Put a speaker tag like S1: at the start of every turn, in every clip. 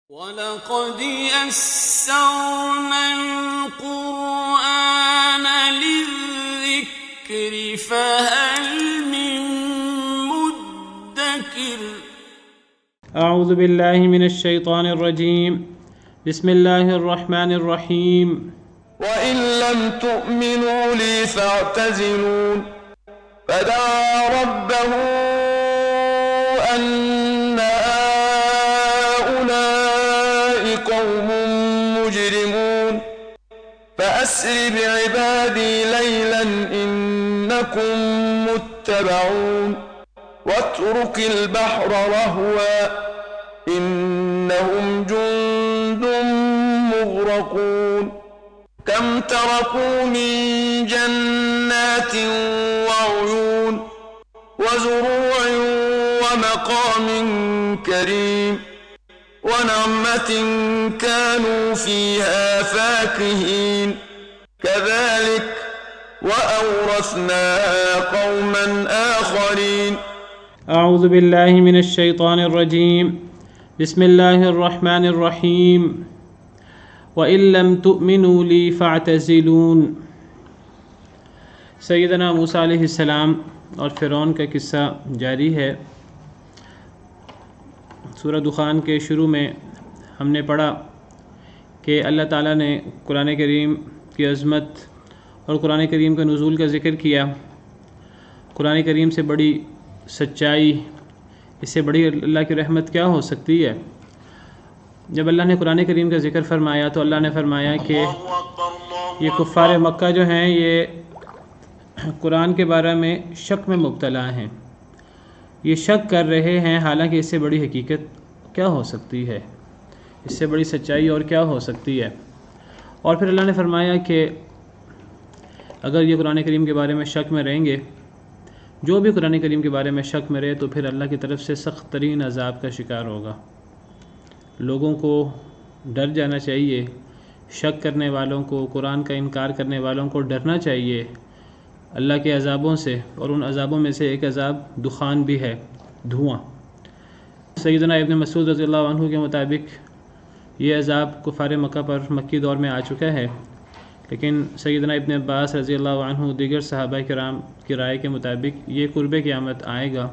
S1: وَلَقَدْ يَسَّرْنَا الْقُرْآنَ لِلذِّكْرِ فَهَلْ مِن مُّدَّكِرٍ
S2: اعوذ باللہ من الشیطان الرجیم بسم اللہ الرحمن الرحیم
S3: وَإِن لَّمْ تُؤْمِنُوا لِي فَاعْتَزِلُونِ فَدَعَا رَبَّهُ أَنَّ هَٰؤُلَاءِ قَوْمٌ مُّجْرِمُونَ فَأَسْرِ بِعِبَادِي لَيْلًا إِنَّكُم مُّتَّبَعُونَ وَاتْرُكِ الْبَحْرَ رَهْوًا إِنَّهُمْ جُندٌ مُّغْرَقُونَ كَمْ تَرَكُوا مِن جَنَّاتٍ وَعُيُونٍ وَزُرُوعٍ وَمَقَامٍ كَرِيمٍ وَنَعْمَةٍ كَانُوا فِيهَا فَاكِهِينَ كَذَلِكَ وَأَوْرَثْنَاهَا قَوْمًا آخَرِينَ
S2: اعوذ باللہ من الشیطان الرجیم بسم اللہ الرحمن الرحیم وَإِن لَّمْ تُؤْمِنُوا لِي فَاعْتَزِلُونِ سیدنا موسیٰ علیہ السلام اور فرعون کا قصہ جاری ہے۔ سورہ دخان کے شروع میں ہم نے پڑھا کہ اللہ تعالیٰ نے قرآن کریم کی عظمت اور قرآن کریم کے نزول کا ذکر کیا۔ قرآن کریم سے بڑی سچائی، اس سے بڑی اللہ کی رحمت کیا ہو سکتی ہے؟ جب اللہ نے قرآن کریم کا ذکر فرمایا تو اللہ نے فرمایا کہ یہ کفار مکہ جو ہیں یہ قرآن کے بارے میں شک میں مبتلا ہیں، یہ شک کر رہے ہیں، حالانکہ اس سے بڑی حقیقت کیا ہو سکتی ہے، اس سے بڑی سچائی اور کیا ہو سکتی ہے؟ اور پھر اللہ نے فرمایا کہ اگر یہ قرآن کریم کے بارے میں شک میں رہیں گے، جو بھی قرآن کریم کے بارے میں شک میں رہے تو پھر اللہ کی طرف سے سخت ترین عذاب کا شکار ہوگا۔ لوگوں کو ڈر جانا چاہیے، شک کرنے والوں کو، قرآن کا انکار کرنے والوں کو ڈرنا چاہیے اللہ کے عذابوں سے، اور ان عذابوں میں سے ایک عذاب دخان بھی ہے، دھواں۔ سیدنا ابن مسعود رضی اللہ عنہ کے مطابق یہ عذاب کفار مکہ پر مکی دور میں آ چکا ہے، لیکن سیدنا ابن عباس رضی اللہ عنہ دیگر صحابہ کرام کی رائے کے مطابق یہ قرب قیامت آئے گا،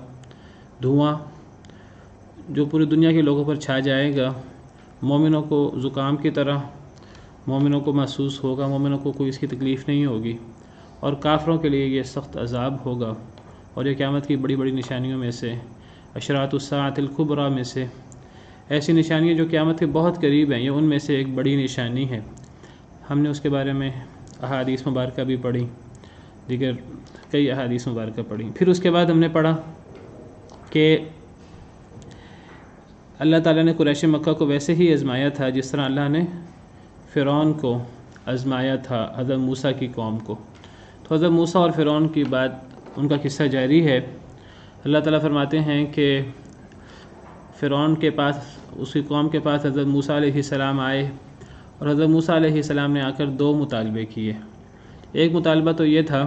S2: دھواں جو پوری دنیا کے لوگوں پر چھا جائے گا، مومنوں کو زکام کی طرح مومنوں کو محسوس ہوگا، مومنوں کو کوئی اس کی تکلیف نہیں ہوگی، اور کافروں کے لیے یہ سخت عذاب ہوگا۔ اور یہ قیامت کی بڑی بڑی نشانیوں میں سے، اشراط الساعۃ الکبریٰ میں سے، ایسی نشانیاں جو قیامت کے بہت قریب ہیں، یہ ان میں سے ایک بڑی نشانی ہے۔ ہم نے اس کے بارے میں احادیث مبارکہ بھی پڑھی، دیگر کئی احادیث مبارکہ پڑھی۔ پھر اس کے بعد ہم نے پڑھا کہ اللہ تعالیٰ نے قریش مکہ کو ویسے ہی آزمایا تھا جس طرح اللہ نے فرعون کو آزمایا تھا حضرت موسیٰ کی قوم کو۔ تو حضرت موسیٰ اور فرعون کی بات، ان کا قصہ جاری ہے۔ اللہ تعالیٰ فرماتے ہیں کہ فرعون کے پاس، اس کی قوم کے پاس حضرت موسیٰ علیہ السلام آئے، اور حضرت موسیٰ علیہ السلام نے آ کر دو مطالبے کیے۔ ایک مطالبہ تو یہ تھا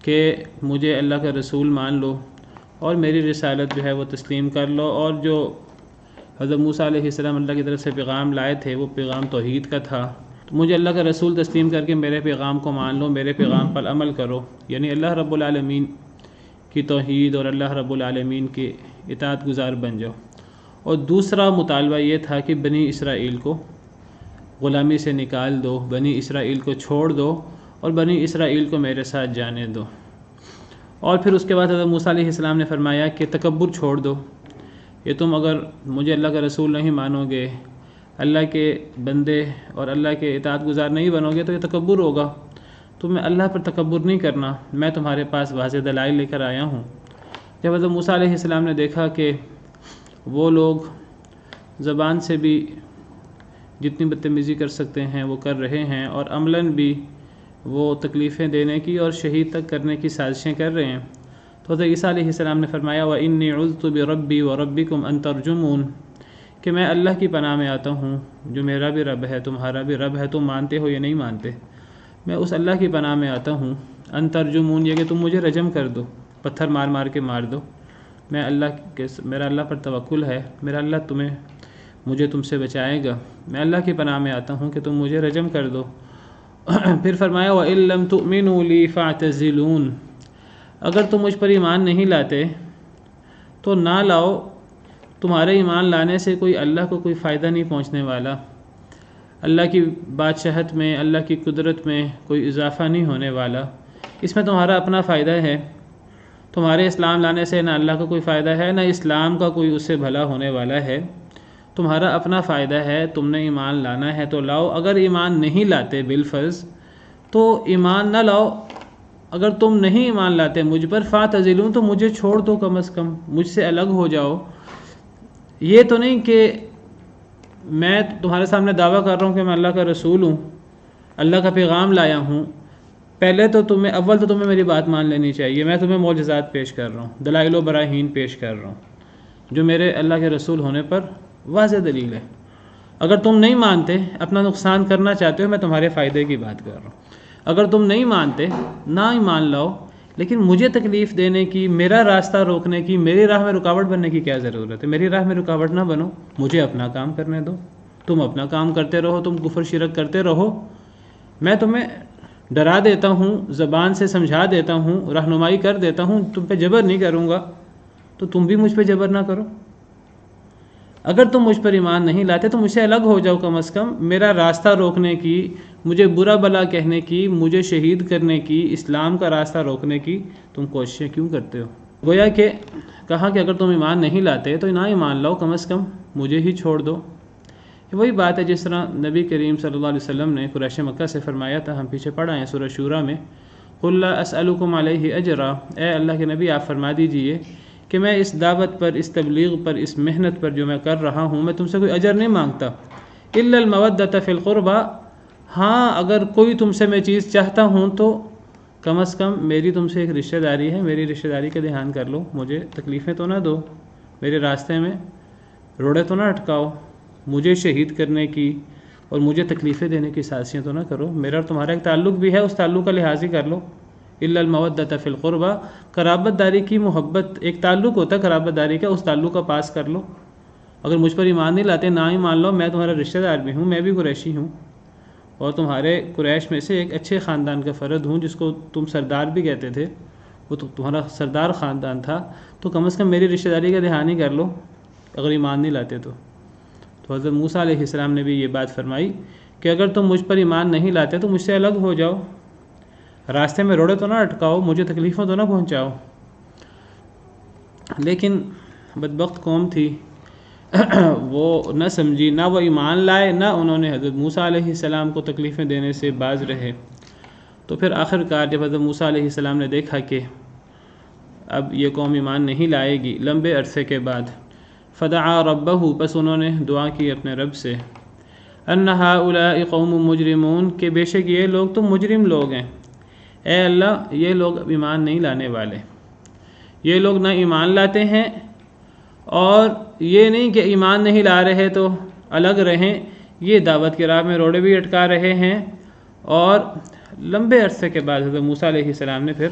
S2: کہ مجھے اللہ کا رسول مان لو اور میری رسالت جو ہے وہ تسلیم کر لو، اور جو حضرت موسیٰ علیہ السلام اللہ کی طرف سے پیغام لائے تھے وہ پیغام توحید کا تھا، تو مجھے اللہ کا رسول تسلیم کر کے میرے پیغام کو مان لو، میرے پیغام پر عمل کرو، یعنی اللہ رب العالمین کی توحید اور اللہ رب العالمین کے اطاعت گزار بن جاؤ۔ اور دوسرا مطالبہ یہ تھا کہ بنی اسرائیل کو غلامی سے نکال دو، بنی اسرائیل کو چھوڑ دو، اور بنی اسرائیل کو میرے ساتھ جانے دو۔ اور پھر اس کے بعد حضرت موسیٰ علیہ السلام نے فرمایا کہ تکبر چھوڑ دو، یہ تم اگر مجھے اللہ کا رسول نہیں مانو گے، اللہ کے بندے اور اللہ کے اطاعت گزار نہیں بنو گے تو یہ تکبر ہوگا، تمہیں اللہ پر تکبر نہیں کرنا، میں تمہارے پاس واضح دلائل لے کر آیا ہوں۔ جب حضرت موسیٰ علیہ السلام نے دیکھا کہ وہ لوگ زبان سے بھی جتنی بدتمیزی کر سکتے ہیں وہ کر رہے ہیں، اور عملاً بھی وہ تکلیفیں دینے کی اور شہید تک کرنے کی سازشیں کر رہے ہیں، تو حضرت عیسیٰ علیہ السلام نے فرمایا وَإِنِّي عُذْتُ بِرَبِّي وَرَبِّكُمْ أَن تَرْجُمُونِ، کہ میں اللہ کی پناہ میں آتا ہوں جو میرا بھی رب ہے، تمہارا بھی رب ہے، تم مانتے ہو یا نہیں مانتے، میں اس اللہ کی پناہ میں آتا ہوں ان ترجمون، یہ کہ تم مجھے رجم کر دو، پتھر مار مار کے مار دو، میں اللہ کے، میرا اللہ پر توکل ہے، میرا اللہ تمہیں مجھے تم سے بچائے گا؟ میں اللہ کی پناہ میں آتا ہوں کہ تم مجھے رجم کر دو۔ پھر فرمایا وَإِن لَّمْ تُؤْمِنُوا لِي فَاعْتَزِلُونِ، اگر تم مجھ پر ایمان نہیں لاتے تو نہ لاؤ، تمہارے ایمان لانے سے اللہ کو کوئی فائدہ نہیں پہنچنے والا، اللہ کی بادشاہت میں، اللہ کی قدرت میں کوئی اضافہ نہیں ہونے والا، اس میں تمہارا اپنا فائدہ ہے۔ تمہارے اسلام لانے سے نہ اللہ کا کوئی فائدہ ہے، نہ اسلام کا کوئی اس سے بھلا ہونے والا ہے، تمہارا اپنا فائدہ ہے۔ تم نے ایمان لانا ہے تو لاؤ، اگر ایمان نہیں لاتے بالفرض تو ایمان نہ لاؤ۔ اگر تم نہیں ایمان لاتے مجھ پر فاعتزلون، تو مجھے چھوڑ دو، کم از کم مجھ سے الگ ہو جاؤ۔ یہ تو نہیں کہ میں تمہارے سامنے دعویٰ کر رہا ہوں کہ میں اللہ کا رسول ہوں، اللہ کا پیغام لایا ہوں، پہلے تو تمہیں میری بات مان لینی چاہیے۔ میں تمہیں معجزات پیش کر رہا ہوں، دلائل و براہین پیش کر رہا ہوں جو میرے اللہ کے رسول ہونے پر واضح دلیل ہے۔ اگر تم نہیں مانتے، اپنا نقصان کرنا چاہتے ہو، میں تمہارے فائدے کی بات کر رہا ہوں۔ اگر تم نہیں مانتے نہ ہی مان لاؤ، لیکن مجھے تکلیف دینے کی، میرا راستہ روکنے کی، میری راہ میں رکاوٹ بننے کی کیا ضرورت ہے؟ میری راہ میں رکاوٹ نہ بنو، مجھے اپنا کام کرنے دو۔ تم اپنا کام کرتے رہو، تم کفر شرک کرتے رہو، میں تمہیں ڈرا دیتا ہوں، زبان سے سمجھا دیتا ہوں، رہنمائی کر دیتا ہوں، تم پہ جبر نہیں کروں گا، تو تم بھی مجھ پہ جبر نہ کرو۔ اگر تم مجھ پر ایمان نہیں لاتے تو مجھ سے الگ ہو جاؤ، کم از کم میرا راستہ روکنے کی، مجھے برا بلا کہنے کی، مجھے شہید کرنے کی، اسلام کا راستہ روکنے کی تم کوششیں کیوں کرتے ہو؟ گویا کہ کہا کہ اگر تم ایمان نہیں لاتے تو نہ ایمان لاؤ، کم از کم مجھے ہی چھوڑ دو۔ یہ وہی بات ہے جس طرح نبی کریم صلی اللہ علیہ وسلم نے قریش مکہ سے فرمایا تھا، ہم پیچھے پڑھا ہے سورہ شورى میں، قُل لَا أَسْأَلُكُمْ عَلَيْهِ أَجْرًا، اے اللہ کے نبی آپ فرما دیجئے کہ میں اس دعوت پر، اس تبلیغ پر، اس محنت پر جو میں کر رہا ہوں، میں تم سے کوئی اجر نہیں مانگتا۔ إِلَّا الْمَوَدَّةَ فِي الْقُرْبَى، ہاں اگر کوئی تم سے میں چیز چاہتا ہوں تو کم از کم میری تم سے ایک رشتہ داری ہے، میری رشتہ داری کا دھیان کر لو، مجھے تکلیفیں تو نہ دو، میرے راستے میں روڑے تو نہ اٹکاؤ، مجھے شہید کرنے کی اور مجھے تکلیفیں دینے کی سازشیں تو نہ کرو، میرا اور تمہارا ایک تعلق بھی ہے، اس تعلق کا لحاظ ہی کر لو۔ إِلَّا الْمَوَدَّةَ فِي الْقُرْبَى، قرابت داری کی محبت، ایک تعلق ہوتا ہے قرابت داری کا، اس تعلق کا پاس کر لو۔ اگر مجھ پر ایمان نہیں لاتے نہ ہی مان لو، میں تمہارا رشتہ دار بھی ہوں، میں بھی قریشی ہوں اور تمہارے قریش میں سے ایک اچھے خاندان کا فرد ہوں، جس کو تم سردار بھی کہتے تھے، وہ تو تمہارا سردار خاندان تھا، تو کم از کم میری رشتہ داری کا دھیان ہی کر لو اگر ایمان نہیں لاتے تو۔ تو حضرت موسیٰ علیہ السلام نے بھی یہ بات فرمائی کہ اگر تم مجھ پر ایمان نہیں لاتے تو مجھ سے الگ ہو جاؤ، راستے میں روڑے تو نہ اٹکاؤ، مجھے تکلیفوں تو نہ پہنچاؤ۔ لیکن بدبخت قوم تھی، وہ نہ سمجھی، نہ وہ ایمان لائے، نہ انہوں نے حضرت موسیٰ علیہ السلام کو تکلیفیں دینے سے باز رہے۔ تو پھر آخرکار جب حضرت موسیٰ علیہ السلام نے دیکھا کہ اب یہ قوم ایمان نہیں لائے گی لمبے عرصے کے بعد، فدعا ربہ، بس انہوں نے دعا کی اپنے رب سے، ان ہؤلاء قوم مجرمون، کہ بے شک یہ لوگ تو مجرم لوگ ہیں، اے اللہ یہ لوگ اب ایمان نہیں لانے والے، یہ لوگ نہ ایمان لاتے ہیں، اور یہ نہیں کہ ایمان نہیں لا رہے تو الگ رہیں، یہ دعوت کی راہ میں روڑے بھی اٹکا رہے ہیں۔ اور لمبے عرصے کے بعد حضرت موسیٰ علیہ السلام نے پھر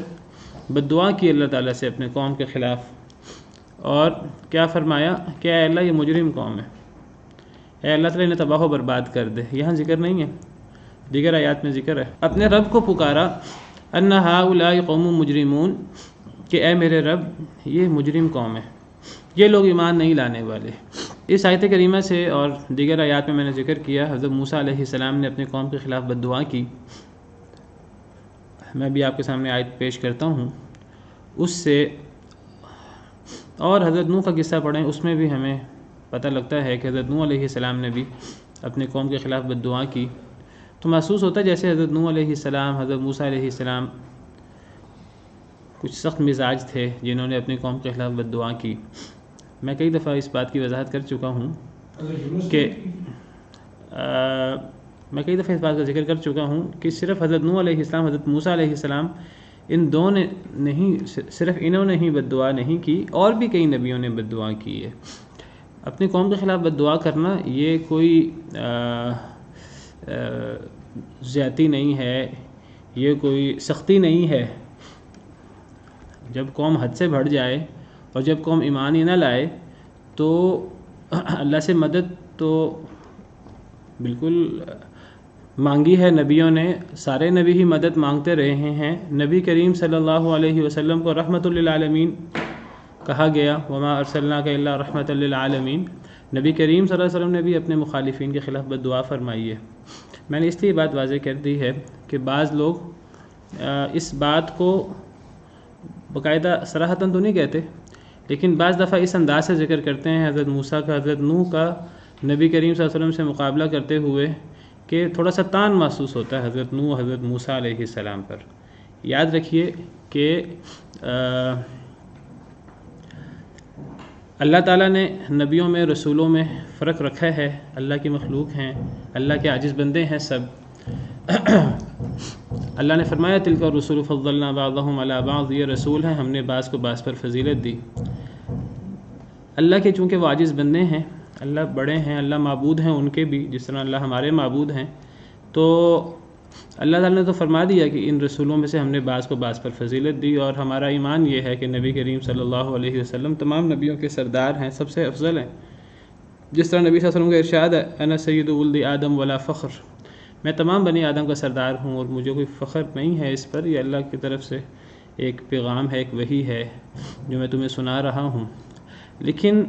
S2: بددعا کی اللہ تعالیٰ سے اپنے قوم کے خلاف، اور کیا فرمایا کہ اے اللہ یہ مجرم قوم ہے، اے اللہ تعالیٰ انہیں تباہ و برباد کر دے۔ یہاں ذکر نہیں ہے، دیگر آیات میں ذکر ہے۔ اپنے رب کو پکارا، ان ہؤلاء قوم مجرمون، کہ اے میرے رب یہ مجرم قوم ہے، یہ لوگ ایمان نہیں لانے والے۔ اس آیت کریمہ سے اور دیگر آیات میں نے ذکر کیا، حضرت موسیٰ علیہ السلام نے اپنے قوم کے خلاف بددعا کی۔ میں بھی آپ کے سامنے آیت پیش کرتا ہوں اس سے، اور حضرت نوح کا قصہ پڑھیں، اس میں بھی ہمیں پتہ لگتا ہے کہ حضرت نوح علیہ السلام نے بھی اپنے قوم کے خلاف بددعا کی۔ تو محسوس ہوتا ہے جیسے حضرت نوح علیہ السلام، حضرت موسیٰ علیہ السلام کچھ سخت مزاج تھے جنہوں نے اپنی قوم کے خلاف بددعا کی۔ میں کئی دفعہ اس بات کی وضاحت کر چکا ہوں کہ ذکر کر چکا ہوں کہ صرف حضرت نوح علیہ السلام، حضرت موسیٰ علیہ السلام، ان دو نے نہیں، صرف انہوں نے ہی بددعا نہیں کی، اور بھی کئی نبیوں نے بددعا کی ہے۔ اپنی قوم کے خلاف بددعا کرنا یہ کوئی زیادتی نہیں ہے، یہ کوئی سختی نہیں ہے۔ جب قوم حد سے بڑھ جائے اور جب قوم ایمان ہی نہ لائے تو اللہ سے مدد تو بالکل مانگی ہے نبیوں نے، سارے نبی ہی مدد مانگتے رہے ہیں۔ نبی کریم صلی اللہ علیہ وسلم کو رحمۃ للعالمین کہا گیا، وما ارسلناک الا رحمۃ للعالمین۔ نبی کریم صلی اللہ علیہ وسلم نے بھی اپنے مخالفین کے خلاف بد دعا فرمائی ہے۔ میں نے اس لیے بات واضح کر دی ہے کہ بعض لوگ اس بات کو باقاعدہ صراحتاً تو نہیں کہتے، لیکن بعض دفعہ اس انداز سے ذکر کرتے ہیں حضرت موسیٰ کا، حضرت نوح کا نبی کریم صلی اللہ علیہ وسلم سے مقابلہ کرتے ہوئے کہ تھوڑا سا تان محسوس ہوتا ہے حضرت نوح حضرت موسیٰ علیہ السلام پر۔ یاد رکھیے کہ اللہ تعالیٰ نے نبیوں میں رسولوں میں فرق رکھا ہے، اللہ کی مخلوق ہیں، اللہ کے عاجز بندے ہیں سب۔ اللہ نے فرمایا تلک الرسل فضلنا بعضهم علی بعض، یہ رسول ہیں ہم نے بعض کو بعض پر فضیلت دی۔ اللہ کے چونکہ وہ عاجز بندے ہیں، اللہ بڑے ہیں، اللہ معبود ہیں ان کے بھی جس طرح اللہ ہمارے معبود ہیں، تو اللہ تعالیٰ نے تو فرما دیا کہ ان رسولوں میں سے ہم نے بعض کو بعض پر فضیلت دی، اور ہمارا ایمان یہ ہے کہ نبی کریم صلی اللہ علیہ وسلم تمام نبیوں کے سردار ہیں، سب سے افضل ہیں۔ جس طرح نبی صلی اللہ علیہ وسلم کا ارشاد ہے انا سید ولد آدم ولا فخر، میں تمام بنی آدم کا سردار ہوں اور مجھے کوئی فخر نہیں ہے اس پر، یہ اللہ کی طرف سے ایک پیغام ہے، ایک وحی ہے جو میں تمہیں سنا رہا ہوں۔ لیکن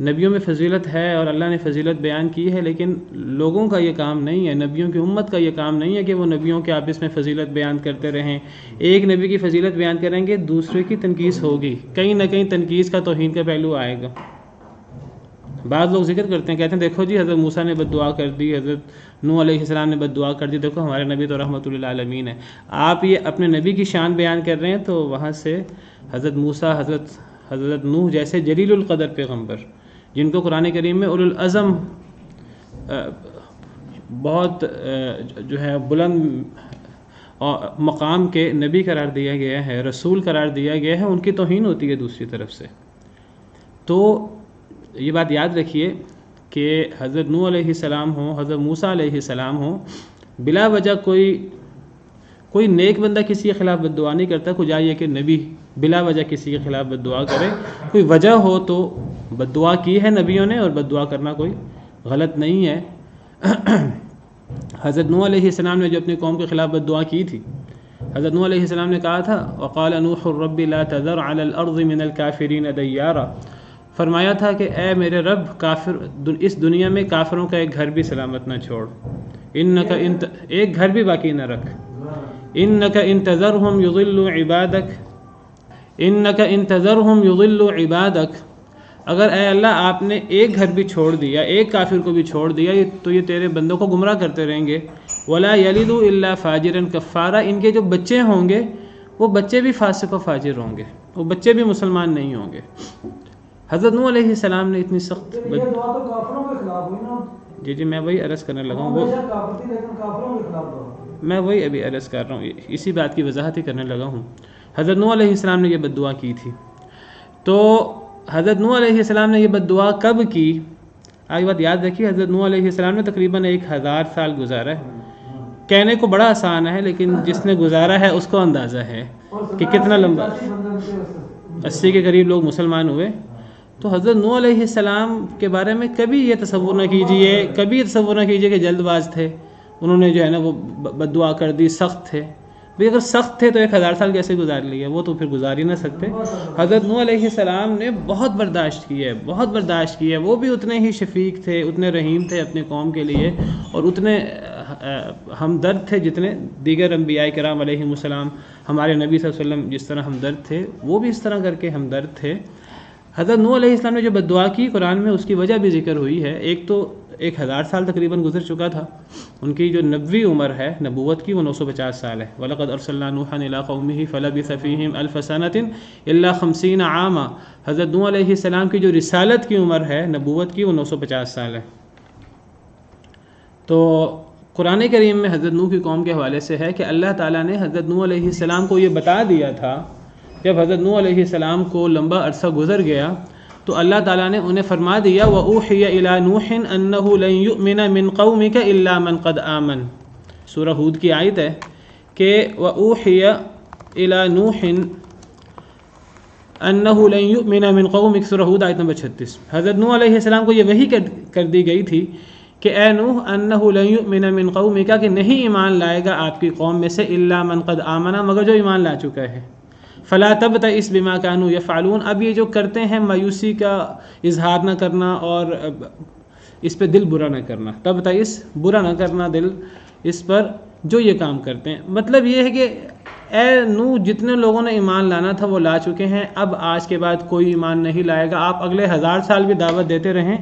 S2: نبیوں میں فضیلت ہے اور اللہ نے فضیلت بیان کی ہے، لیکن لوگوں کا یہ کام نہیں ہے، نبیوں کی امت کا یہ کام نہیں ہے کہ وہ نبیوں کے آپس میں فضیلت بیان کرتے رہیں۔ ایک نبی کی فضیلت بیان کریں گے دوسرے کی تنقیص ہوگی، کہیں نہ کہیں تنقیص کا توہین کا پہلو آئے گا۔ بعض لوگ ذکر کرتے ہیں، کہتے ہیں دیکھو جی حضرت موسیٰ نے بد دعا کر دی، حضرت نوح علیہ السلام نے بد دعا کر دی، دیکھو ہمارے نبی تو رحمۃ للعالمین ہے۔ آپ یہ اپنے نبی کی شان بیان کر رہے ہیں تو وہاں سے حضرت موسیٰ، حضرت نوح جیسے جلیل القدر پیغمبر جن کو قرآن کریم میں اولو العزم بہت جو ہے بلند مقام کے نبی قرار دیا گیا ہے، رسول قرار دیا گیا ہے، ان کی توہین ہوتی ہے دوسری طرف سے۔ تو یہ بات یاد رکھیے کہ حضرت نوح علیہ السلام ہوں، حضرت موسیٰ علیہ السلام ہوں، بلا وجہ کوئی نیک بندہ کسی کے خلاف بد دعا نہیں کرتا، کچھ یہ کہ نبی بلا وجہ کسی کے خلاف بد دعا کرے، کوئی وجہ ہو تو بد دعا کی ہے نبیوں نے، اور بد دعا کرنا کوئی غلط نہیں ہے۔ حضرت نوح علیہ السلام نے جو اپنی قوم کے خلاف بد دعا کی تھی، حضرت نوح علیہ السلام نے کہا تھا وقال نوح رب لا تذر علی الارض من الکافرین دیارا، فرمایا تھا کہ اے میرے رب کافر اس دنیا میں کافروں کا ایک گھر بھی سلامت نہ چھوڑ، ایک گھر بھی باقی نہ رکھ، انک ان تذرہم یضلوا عبادک، انک ان تذرہم یضلوا عبادک، اگر اے اللہ آپ نے ایک گھر بھی چھوڑ دیا، ایک کافر کو بھی چھوڑ دیا تو یہ تیرے بندوں کو گمراہ کرتے رہیں گے، ولا یلدوا الا فاجرا کفارا، ان کے جو بچے ہوں گے وہ بچے بھی فاسق و فاجر ہوں گے، وہ بچے بھی مسلمان نہیں ہوں گے۔ حضرت نوح علیہ السلام نے اتنی سخت جی میں وہی عرض کرنے لگا ہوں، میں وہی ابھی عرض کر رہا ہوں، اسی بات کی وضاحت ہی کرنے لگا ہوں۔ حضرت نوح علیہ السلام نے یہ بد دعا کی تھی، تو حضرت نوح علیہ السلام نے یہ بد دعا کب کی؟ آگے بات یاد رکھیے، حضرت نوح علیہ السلام نے تقریباً 1000 سال گزارا ہے۔ کہنے کو بڑا آسان ہے لیکن جس نے گزارا ہے اس کو اندازہ ہے کہ کتنا لمبا، 80 کے قریب لوگ مسلمان ہوئے۔ تو حضرت نوح علیہ السلام کے بارے میں کبھی یہ تصور نہ کیجئے کہ جلد باز تھے، انہوں نے جو ہے نا وہ بد دعا کر دی، سخت تھے۔ بھئی اگر سخت تھے تو 1000 سال کیسے گزار لیے؟ وہ تو پھر گزار ہی نہ سکتے۔ حضرت نوح علیہ السلام نے بہت برداشت کی ہے، وہ بھی اتنے ہی شفیق تھے، اتنے رحیم تھے اپنے قوم کے لیے، اور اتنے ہمدرد تھے جتنے دیگر انبیاء کرام علیہم السلام، ہمارے نبی صلی اللہ علیہ وسلم جس طرح ہمدرد تھے وہ بھی اس طرح کر کے ہمدرد تھے۔ حضرت نوح علیہ السلام نے جو بد دعا کی قرآن میں اس کی وجہ بھی ذکر ہوئی ہے۔ ایک تو 1000 سال تقریباً گزر چکا تھا، ان کی جو نبوی عمر ہے نبوت کی وہ 950 سال ہے۔ وَلَقَدْ أَرْسَلْنَا نُوحًا إِلَىٰ قَوْمِهِ فَلَبِثَ فِيهِمْ أَلْفَ سَنَةٍ إِلَّا 50 عَامًا، حضرت نوح علیہ السلام کی جو رسالت کی عمر ہے نبوت کی وہ 950 سال ہے۔ تو قرآن کریم میں حضرت نوح کی قوم کے حوالے سے ہے کہ اللہ تعالیٰ نے حضرت نوح علیہ السلام کو یہ بتا دیا تھا، جب حضرت نوح علیہ السلام کو لمبا عرصہ گزر گیا تو اللہ تعالیٰ نے انہیں فرما دیا وَأُوحِيَ إِلَىٰ نُوحٍ أَنَّهُ لَن يُؤْمِنَ مِن قَوْمِكَ إِلَّا مَن قَدْ آمَنَ، سورہ ہود کی آیت ہے کہ وَأُوحِيَ إِلَىٰ نُوحٍ، انہ لن یؤمن من قومک، سورہ ہود آیت نمبر 36۔ حضرت نوح علیہ السلام کو یہ وحی کر دی گئی تھی کہ اے نوح انہ لن یؤمن من قومک، کہ نہیں ایمان لائے گا آپ کی قوم میں سے الا من قد آمن، مگر جو ایمان لا چکا ہے۔ فلا تبتئس بما كانوا يفعلون، اب یہ جو کرتے ہیں مایوسی کا اظہار نہ کرنا اور اس پہ دل برا نہ کرنا، تبتئس برا نہ کرنا دل اس پر جو یہ کام کرتے ہیں۔ مطلب یہ ہے کہ اے نوح جتنے لوگوں نے ایمان لانا تھا وہ لا چکے ہیں، اب آج کے بعد کوئی ایمان نہیں لائے گا۔ آپ اگلے 1000 سال بھی دعوت دیتے رہیں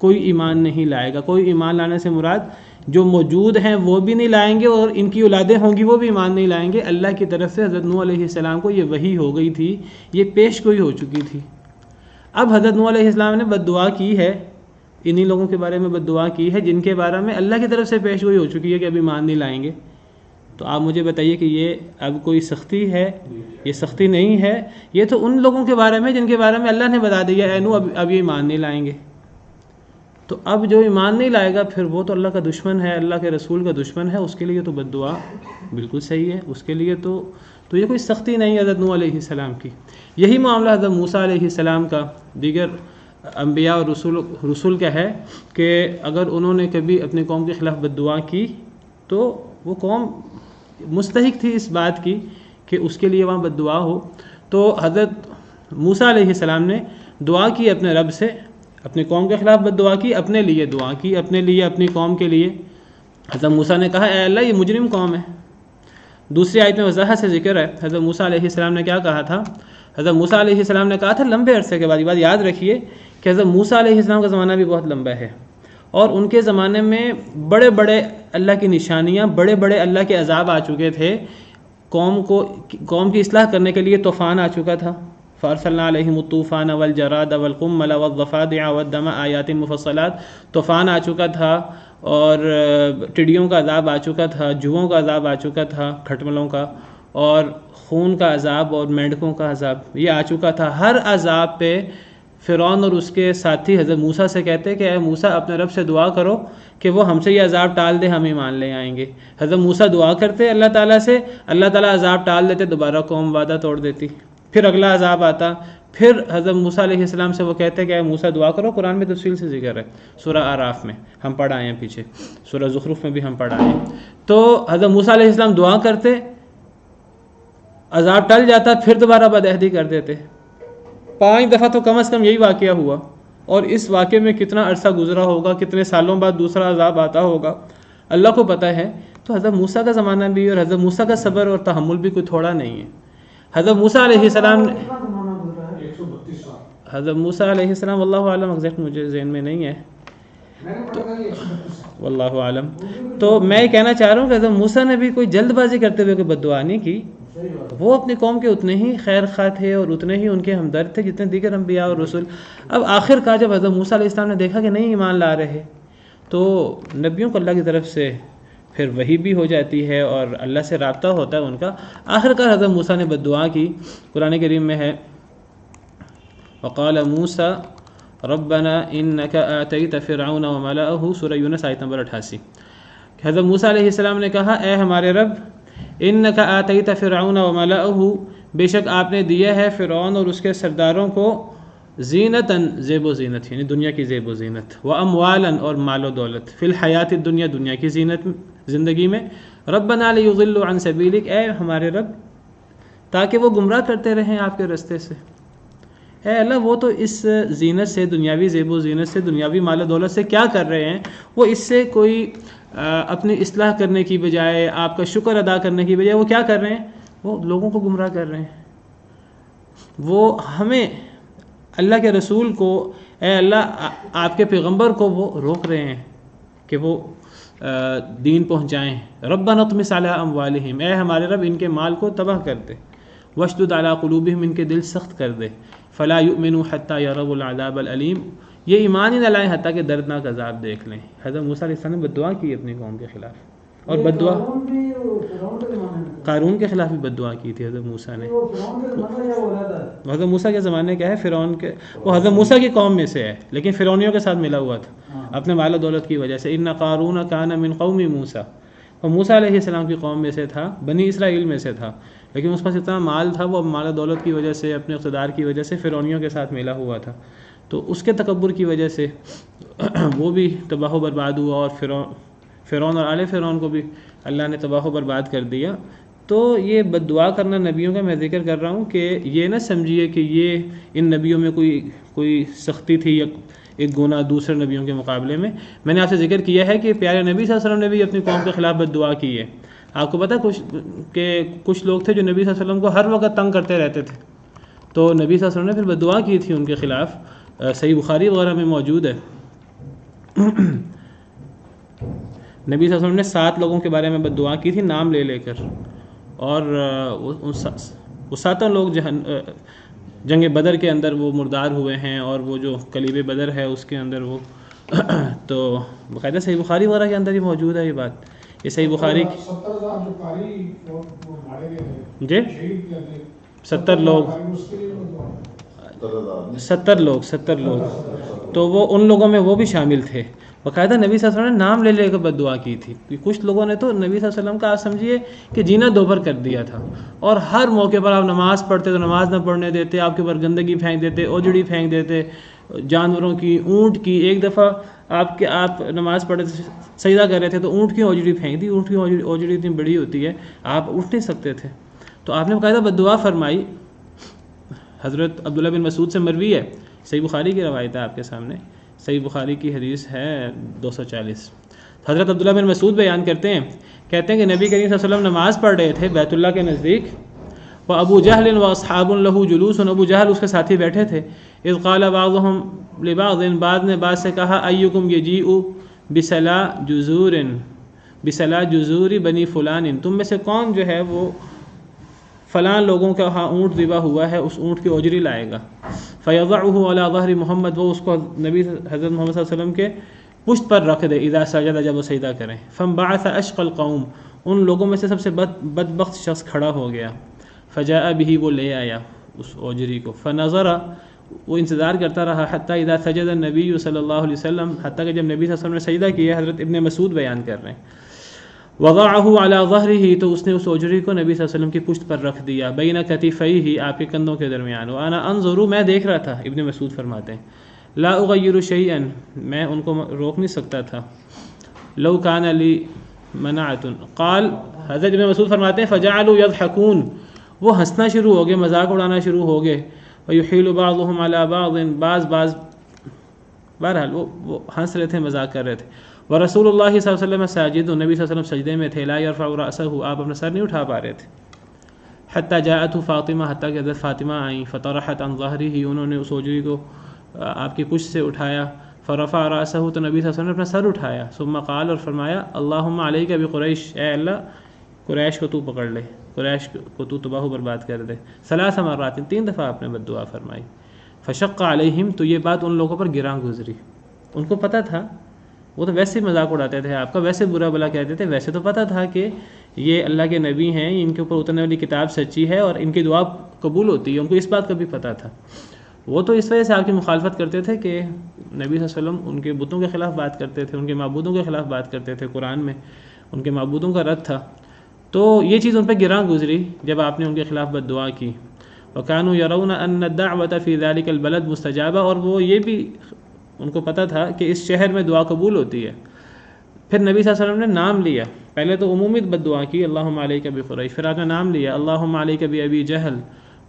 S2: کوئی ایمان نہیں لائے گا۔ کوئی ایمان لانے سے مراد جو موجود ہیں وہ بھی نہیں لائیں گے، اور ان کی اولادیں ہوں گی وہ بھی ایمان نہیں لائیں گے۔ اللہ کی طرف سے حضرت نوح علیہ السلام کو یہ وحی ہو گئی تھی، یہ پیش گوئی ہو چکی تھی۔ اب حضرت نوح علیہ السلام نے بد دعا کی ہے، انہی لوگوں کے بارے میں بد دعا کی ہے جن کے بارے میں اللہ کی طرف سے پیش گوئی ہو چکی ہے کہ اب ایمان نہیں لائیں گے۔ تو آپ مجھے بتائیے کہ یہ اب کوئی سختی ہے؟ یہ سختی نہیں ہے، یہ تو ان لوگوں کے بارے میں جن کے بارے میں اللہ نے بتا دیا اے نوح اب یہ ایمان نہیں لائیں گے۔ تو اب جو ایمان نہیں لائے گا پھر وہ تو اللہ کا دشمن ہے، اللہ کے رسول کا دشمن ہے، اس کے لیے تو بد دعا بالکل صحیح ہے، اس کے لیے تو یہ کوئی سختی نہیں حضرت نوح علیہ السلام کی۔ یہی معاملہ حضرت موسیٰ علیہ السلام کا دیگر انبیاء اور رسول کا ہے کہ اگر انہوں نے کبھی اپنی قوم کے خلاف بد دعا کی تو وہ قوم مستحق تھی اس بات کی کہ اس کے لیے وہاں بد دعا ہو۔ تو حضرت موسیٰ علیہ السلام نے دعا کی اپنے رب سے، اپنے قوم کے خلاف بد دعا کی، اپنے لیے دعا کی، اپنے لیے اپنی قوم کے لیے۔ حضرت موسیٰ نے کہا اے اللہ یہ مجرم قوم ہے۔ دوسری آیت میں وضاحت سے ذکر ہے حضرت موسیٰ علیہ السلام نے کیا کہا تھا۔ حضرت موسیٰ علیہ السلام نے کہا تھا لمبے عرصے کے بعد، یہ بات یاد رکھیے کہ حضرت موسیٰ علیہ السلام کا زمانہ بھی بہت لمبا ہے، اور ان کے زمانے میں بڑے بڑے اللہ کی نشانیاں، بڑے بڑے اللہ کے عذاب آ چکے تھے۔ قوم کی اصلاح کرنے کے لیے طوفان آ چکا تھا، فارسلنا علیہم الطوفان والجراد والقمل والضفادع والدم آیات مفصلات، طوفان آ چکا تھا، اور ٹڈیوں کا عذاب آ چکا تھا، جوؤں کا عذاب آ چکا تھا، کھٹملوں کا، اور خون کا عذاب اور مینڈکوں کا عذاب یہ آ چکا تھا۔ ہر عذاب پہ فرعون اور اس کے ساتھی حضرت موسیٰ سے کہتے کہ اے موسیٰ اپنے رب سے دعا کرو کہ وہ ہم سے یہ عذاب ٹال دے، ہم ایمان لے آئیں گے۔ حضرت موسیٰ دعا کرتے اللہ تعالیٰ سے، اللہ تعالیٰ عذاب ٹال دیتے، دوبارہ قوم وعدہ توڑ دیتی، پھر اگلا عذاب آتا، پھر حضرت موسیٰ علیہ السلام سے وہ کہتے کہ اے موسیٰ دعا کرو۔ قرآن میں تفصیل سے ذکر ہے، سورہ اعراف میں ہم پڑھ آئے ہیں، پیچھے سورہ زخرف میں بھی ہم پڑھ آئے ہیں۔ تو حضرت موسیٰ علیہ السلام دعا کرتے، عذاب ٹل جاتا، پھر دوبارہ بدعہدی کر دیتے۔ 5 دفعہ تو کم از کم یہی واقعہ ہوا، اور اس واقعے میں کتنا عرصہ گزرا ہوگا، کتنے سالوں بعد دوسرا عذاب آتا ہوگا، اللہ کو پتہ ہے۔ تو حضرت موسیٰ کا زمانہ بھی اور حضرت موسیٰ کا صبر اور تحمل بھی کوئی تھوڑا نہیں ہے۔ حضرت موسیٰ علیہ السلام واللہ عالم، ایگزیکٹ مجھے ذہن میں نہیں ہے، واللہ عالم۔ تو میں یہ کہنا چاہ رہا ہوں کہ حضرت موسیٰ نے بھی کوئی جلد بازی کرتے ہوئے کوئی بد دعا نہیں کی، وہ اپنی قوم کے اتنے ہی خیر خواہ تھے اور اتنے ہی ان کے ہمدرد تھے جتنے دیگر انبیاء اور رسول۔ اب آخر کا جب حضرت موسیٰ علیہ السلام نے دیکھا کہ نہیں ایمان لا رہے، تو نبیوں کو اللہ کی طرف سے پھر وحی بھی ہو جاتی ہے اور اللہ سے رابطہ ہوتا ہے ان کا۔ آخر کار حضرت موسیٰ نے بد دعا کی۔ قرآن کریم میں ہے وقال موسیٰ ربنا انک آتیت فرعون وملأہ، سورہ یونس آیت نمبر 88۔ حضرت موسیٰ علیہ السلام نے کہا اے ہمارے رب انک آتیت فرعون وملأہ، بے شک آپ نے دیا ہے فرعون اور اس کے سرداروں کو زینتاً، زیب و زینت، یعنی دنیا کی زیب و زینت، واموالاً اور مال و دولت، فی الحیات الدنیا، دنیا کی زینت زندگی میں، ربنا لیضلوا عن سبیلک، اے ہمارے رب تاکہ وہ گمراہ کرتے رہیں آپ کے رستے سے۔ اے اللہ وہ تو اس زینت سے، دنیاوی زیب و زینت سے، دنیاوی مال و دولت سے کیا کر رہے ہیں، وہ اس سے کوئی اپنی اصلاح کرنے کی بجائے، آپ کا شکر ادا کرنے کی بجائے وہ کیا کر رہے ہیں، وہ لوگوں کو گمراہ کر رہے ہیں۔ وہ ہمیں، اللہ کے رسول کو، اے اللہ آپ کے پیغمبر کو وہ روک رہے ہیں کہ وہ دین پہنچائیں۔ ربنا اطمس علی اموالہم، اے ہمارے رب ان کے مال کو تباہ کر دے، واشدد علی قلوبہم، ان کے دل سخت کر دے، فلا یؤمنوا حتی یروا العذاب العلیم، یہ ایمان ہی نہ لائیں حتیٰ کہ دردناک عذاب دیکھ لیں۔ حضرت موسیٰ علیہ السلام نے بد دعا کی اپنی قوم کے خلاف، اور بد دعا قارون کے خلاف بھی بد دعا کی تھی حضرت موسیٰ نے۔ حضرت موسیٰ کے زمانے کیا ہے، فرعون کے، وہ حضرت موسیٰ کی قوم میں سے ہے لیکن فرعونیوں کے ساتھ ملا ہوا تھا اپنے مال و دولت کی وجہ سے۔ ان قارون کان من قوم موسیٰ، اور موسیٰ علیہ السلام کی قوم میں سے تھا، بنی اسرائیل میں سے تھا۔ لیکن اس پاس اتنا مال تھا، وہ مال و دولت کی وجہ سے، اپنے اقتدار کی وجہ سے فرعونیوں کے ساتھ ملا ہوا تھا، تو اس کے تکبر کی وجہ سے وہ بھی تباہ و برباد ہوا، اور فرعون اور آل فرعون کو بھی اللہ نے تباہ و برباد کر دیا۔ تو یہ بد دعا کرنا نبیوں کا میں ذکر کر رہا ہوں کہ یہ نہ سمجھیے کہ یہ ان نبیوں میں کوئی سختی تھی یا ایک گناہ دوسرے نبیوں کے مقابلے میں۔ میں نے آپ سے ذکر کیا ہے کہ پیارے نبی صلی اللہ علیہ وسلم نے بھی اپنی قوم کے خلاف بد دعا کی ہے۔ آپ کو پتہ کچھ لوگ تھے جو نبی صلی اللہ علیہ وسلم کو ہر وقت تنگ کرتے رہتے تھے، تو نبی صلی اللہ علیہ وسلم نے پھر بد دعا کی تھی ان کے خلاف، صحیح بخاری وغیرہ میں موجود ہے۔ نبی صلی اللہ علیہ وسلم نے 7 لوگوں کے بارے میں بد دعا کی تھی نام لے لے کر، اور وہ 7 لوگ جنگ بدر کے اندر وہ مردار ہوئے ہیں، اور وہ جو کلیب بدر ہے اس کے اندر وہ تو باقاعدہ صحیح بخاری وغیرہ کے اندر ہی موجود ہے یہ بات۔ یہ صحیح بخاری جی 70 لوگ تو وہ ان لوگوں میں وہ بھی شامل تھے۔ باقاعدہ نبی صلی اللہ علیہ وسلم نے نام لے لے کر بد دعا کی تھی۔ کچھ لوگوں نے تو نبی صلی اللہ علیہ وسلم کا آپ سمجھیے کہ جینا دوبھر کر دیا تھا، اور ہر موقع پر آپ نماز پڑھتے تو نماز نہ پڑھنے دیتے، آپ کے اوپر گندگی پھینک دیتے، اوجڑی پھینک دیتے جانوروں کی، اونٹ کی۔ ایک دفعہ آپ نماز پڑھے سجدہ کر رہے تھے تو اونٹ کی اوجڑی پھینک دی۔ اونٹ کی اوجڑی اتنی بڑی ہوتی ہے آپ اٹھ نہیں سکتے تھے، تو آپ نے باقاعدہ بد دعا فرمائی۔ حضرت عبداللہ بن مسعود سے مروی ہے، صحیح بخاری کی روایت ہے آپ کے سامنے، صحیح بخاری کی حدیث ہے 240۔ حضرت عبداللہ بن مسعود بیان کرتے ہیں کہ نبی کریم صلی اللہ علیہ وسلم نماز پڑھ رہے تھے بیت اللہ کے نزدیک، وہ ابو جہل و اصحاب له جلوس، ابو جہل اس کے ساتھی بیٹھے تھے۔ اذ قال بعضهم لبعض، بعض نے بعض سے کہا ایکم یجیء بسلا جزور بنی فلان، تم میں سے کون جو ہے وہ فلاں لوگوں کا ہاں اونٹ ذبح ہوا ہے اس اونٹ کی اوجری لائے گا۔ فیضعه علی ظہر محمد، وہ اس کو نبی حضرت محمد صلی اللہ علیہ وسلم کے پشت پر رکھ دے، اذا سجد، جب وہ سجدہ کریں۔ فانبعث اشقى القوم، ان لوگوں میں سے سب سے بدبخت شخص کھڑا ہو گیا۔ فجاء به، وہ لے آیا اس اوجری کو۔ فنظر، وہ انتظار کرتا رہا، حتی اذا سجد النبی صلی اللہ علیہ وسلم، حتیٰ کہ جب نبی صلی اللہ علیہ وسلم نے سجدہ کیا۔ حضرت ابن مسعود بیان کر رہے ہیں وضعه علی ظہرہ، تو اس نے اس اوجری کو نبی صلی اللہ علیہ وسلم کی پشت پر رکھ دیا، بین کتفیہ، آپ کے کندھوں کے درمیان۔ وانا انظر، میں دیکھ رہا تھا، ابن مسعود فرماتے ہیں لا اغیر شیئا، میں ان کو روک نہیں سکتا تھا، لو کان لی منعۃ۔ قال، حضرت ابن مسعود فرماتے ہیں فجعلوا یضحکون، وہ ہنسنا شروع ہو گئے، مذاق اڑانا شروع ہو گئے۔ ویحیل بعضهم علی بعض، بہرحال وہ ہنس رہے تھے، مذاق کر رہے تھے۔ ورسول اللہ صلی اللہ علیہ وسلم ساجد، نبی صلی اللہ علیہ وسلم سجدے میں تھے، لا یرفع رأسہ، آپ اپنا سر نہیں اٹھا پا رہے تھے۔ حتی جاءته فاطمہ، حتیٰ کہ حضرت فاطمہ آئیں، فطرحت عن ظہرہ، انہوں نے اس اوجری کو آپ کی پشت سے اٹھایا۔ فرفع رأسہ، تو نبی صلی اللہ علیہ وسلم نے اپنا سر اٹھایا۔ ثم قال، اور فرمایا اللہم علیک بقریش، اے اللہ قریش کو تو پکڑ لے، قریش کو تو تباہ و برباد کر دے۔ 3 مرات، 3 دفعہ آپ نے بد دعا فرمائی۔ فشق علیہم، تو یہ بات ان لوگوں پر گراں گزری، ان کو پتہ تھا، وہ تو ویسے مذاق اڑاتے تھے آپ کا، ویسے برا بلا کہتے تھے، ویسے تو پتہ تھا کہ یہ اللہ کے نبی ہیں، ان کے اوپر اترنے والی کتاب سچی ہے اور ان کی دعا قبول ہوتی ہے، ان کو اس بات کا بھی پتہ تھا۔ وہ تو اس وجہ سے آپ کی مخالفت کرتے تھے کہ نبی صلی اللہ علیہ وسلم ان کے بتوں کے خلاف بات کرتے تھے، ان کے معبودوں کے خلاف بات کرتے تھے، قرآن میں ان کے معبودوں کا رد تھا، تو یہ چیز ان پہ گراں گزری جب آپ نے ان کے خلاف بد دعا کی۔ وَكَانُوا يَرَوْنَ أَنَّ الدَّعْوَةَ فِي ذَلِكَ الْبَلَدِ مُسْتَجَابَةٌ، اور وہ یہ بھی ان کو پتہ تھا کہ اس شہر میں دعا قبول ہوتی ہے۔ پھر نبی صلی اللہ علیہ وسلم نے نام لیا، پہلے تو عمومی بد دعا کی اللہم علیک بقریش، پھر آپ نے نام لیا اللہم علیک بأبی جہل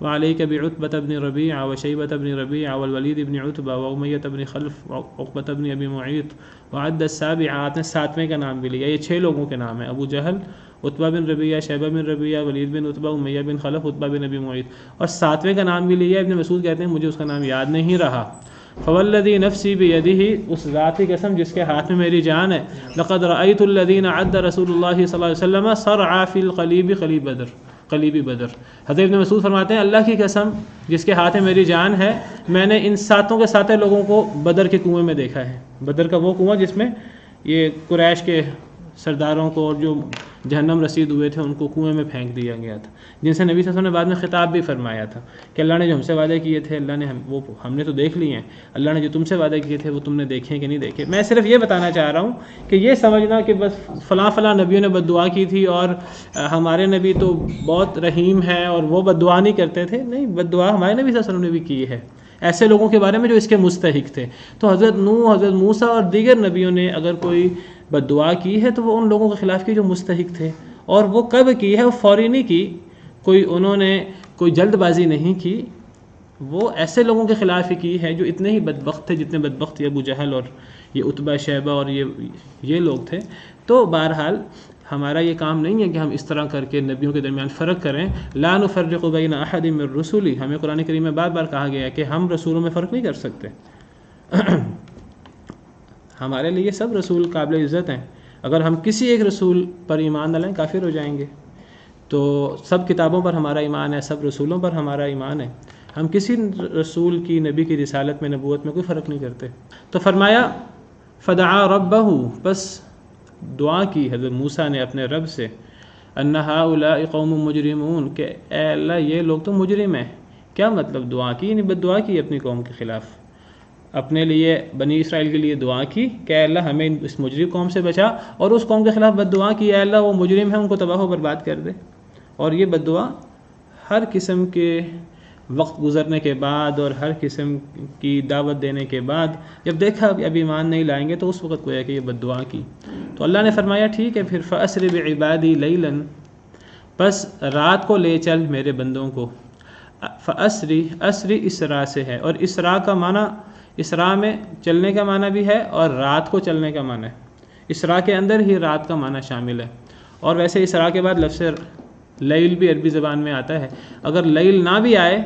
S2: وعلیک بعتبۃ بن ربیعہ وشیبۃ بن ربیعہ والولید بن عتبہ وامیۃ بن خلف وعقبۃ بن ابی معیط وعد السابعہ، آپ نے 7ویں کا نام بھی لیا۔ یہ 6 لوگوں کے نام ہیں، ابو جہل، عتبہ بن ربیعہ، شیبہ بن ربیعہ، ولید بن عتبہ، امیہ بن خلف، عتبہ بن ابی معیط، اور 7ویں کا نام بھی لیا۔ ابن مسعود کہتے ہیں مجھے اس کا نام یاد نہیں رہا۔ فوالذی نفسی بیدہ، اس ذات کی قسم جس کے ہاتھ میں میری جان ہے، لقد رأیت الذین عد رسول اللہ صلی اللہ علیہ وسلم صرعا فی القلیب، قلیبی بدر۔ حضرت ابن مسعود فرماتے ہیں اللہ کی قسم جس کے ہاتھ میں میری جان ہے، میں نے ان 7 کے 7 لوگوں کو بدر کے کنویں میں دیکھا ہے۔ بدر کا وہ کنواں جس میں یہ قریش کے سرداروں کو اور جو جہنم رسید ہوئے تھے ان کو کنویں میں پھینک دیا گیا تھا، جن سے نبی صلی اللہ علیہ وسلم نے بعد میں خطاب بھی فرمایا تھا کہ اللہ نے جو ہم سے وعدے کیے تھے اللہ نے ہم نے تو دیکھ لیے ہیں، اللہ نے جو تم سے وعدے کیے تھے وہ تم نے دیکھے کہ نہیں دیکھے۔ میں صرف یہ بتانا چاہ رہا ہوں کہ یہ سمجھنا کہ بس فلاں فلاں نبیوں نے بد دعا کی تھی اور ہمارے نبی تو بہت رحیم ہے اور وہ بد دعا نہیں کرتے تھے، نہیں، بد دعا ہمارے نبی صلی اللہ علیہ وسلم نے بھی کی ہے ایسے لوگوں کے بارے میں جو اس کے مستحق تھے۔ تو حضرت نوح، حضرت موسیٰ اور دیگر نبیوں نے اگر کوئی بد دعا کی ہے تو وہ ان لوگوں کے خلاف کی جو مستحق تھے، اور وہ کب کی ہے، وہ فوری نہیں کی، انہوں نے کوئی جلد بازی نہیں کی، وہ ایسے لوگوں کے خلاف ہی کی ہے جو اتنے ہی بدبخت تھے جتنے بدبخت تھے ابو جہل اور یہ عتبہ شیبہ اور یہ لوگ تھے۔ تو بہرحال ہمارا یہ کام نہیں ہے کہ ہم اس طرح کر کے نبیوں کے درمیان فرق کریں۔ لا نفرق بین احد من رسلی، ہمیں قرآن کریم میں بار بار کہا گیا ہے کہ ہم رسولوں میں فرق نہیں کر سکتے۔ ہمارے لیے سب رسول قابل عزت ہیں، اگر ہم کسی ایک رسول پر ایمان نہ لائیں کافر ہو جائیں گے۔ تو سب کتابوں پر ہمارا ایمان ہے، سب رسولوں پر ہمارا ایمان ہے، ہم کسی رسول کی، نبی کی رسالت میں، نبوت میں کوئی فرق نہیں کرتے۔ تو فرمایا فدعا ربہ، بس دعا کی حضرت موسیٰ نے اپنے رب سے، ان ہؤلاء قوم مجرمون، کہ اے اللہ یہ لوگ تو مجرم ہیں۔ کیا مطلب دعا کی؟ یعنی بد دعا کی اپنی قوم کے خلاف، اپنے لیے بنی اسرائیل کے لیے دعا کی کہ اے اللہ ہمیں اس مجرم قوم سے بچا، اور اس قوم کے خلاف بد دعا کی اے اللہ وہ مجرم ہیں ان کو تباہ و برباد کر دے۔ اور یہ بد دعا ہر قسم کے وقت گزرنے کے بعد اور ہر قسم کی دعوت دینے کے بعد جب دیکھا اب ایمان نہیں لائیں گے تو اس وقت گویا کہ یہ بد دعا کی۔ تو اللہ نے فرمایا ٹھیک ہے پھر فَأَسْرِ بِعِبَادِي لَيْلًا، بس رات کو لے چل میرے بندوں کو۔ فَأَسْرِ، اسری اسراء سے ہے، اور اسراء کا معنی، اسراء میں چلنے کا معنی بھی ہے اور رات کو چلنے کا معنی ہے، اسراء کے اندر ہی رات کا معنی شامل ہے۔ اور ویسے اسراء کے بعد لفظ لیل بھی عربی زبان میں آتا ہے، اگر لیل نہ بھی آئے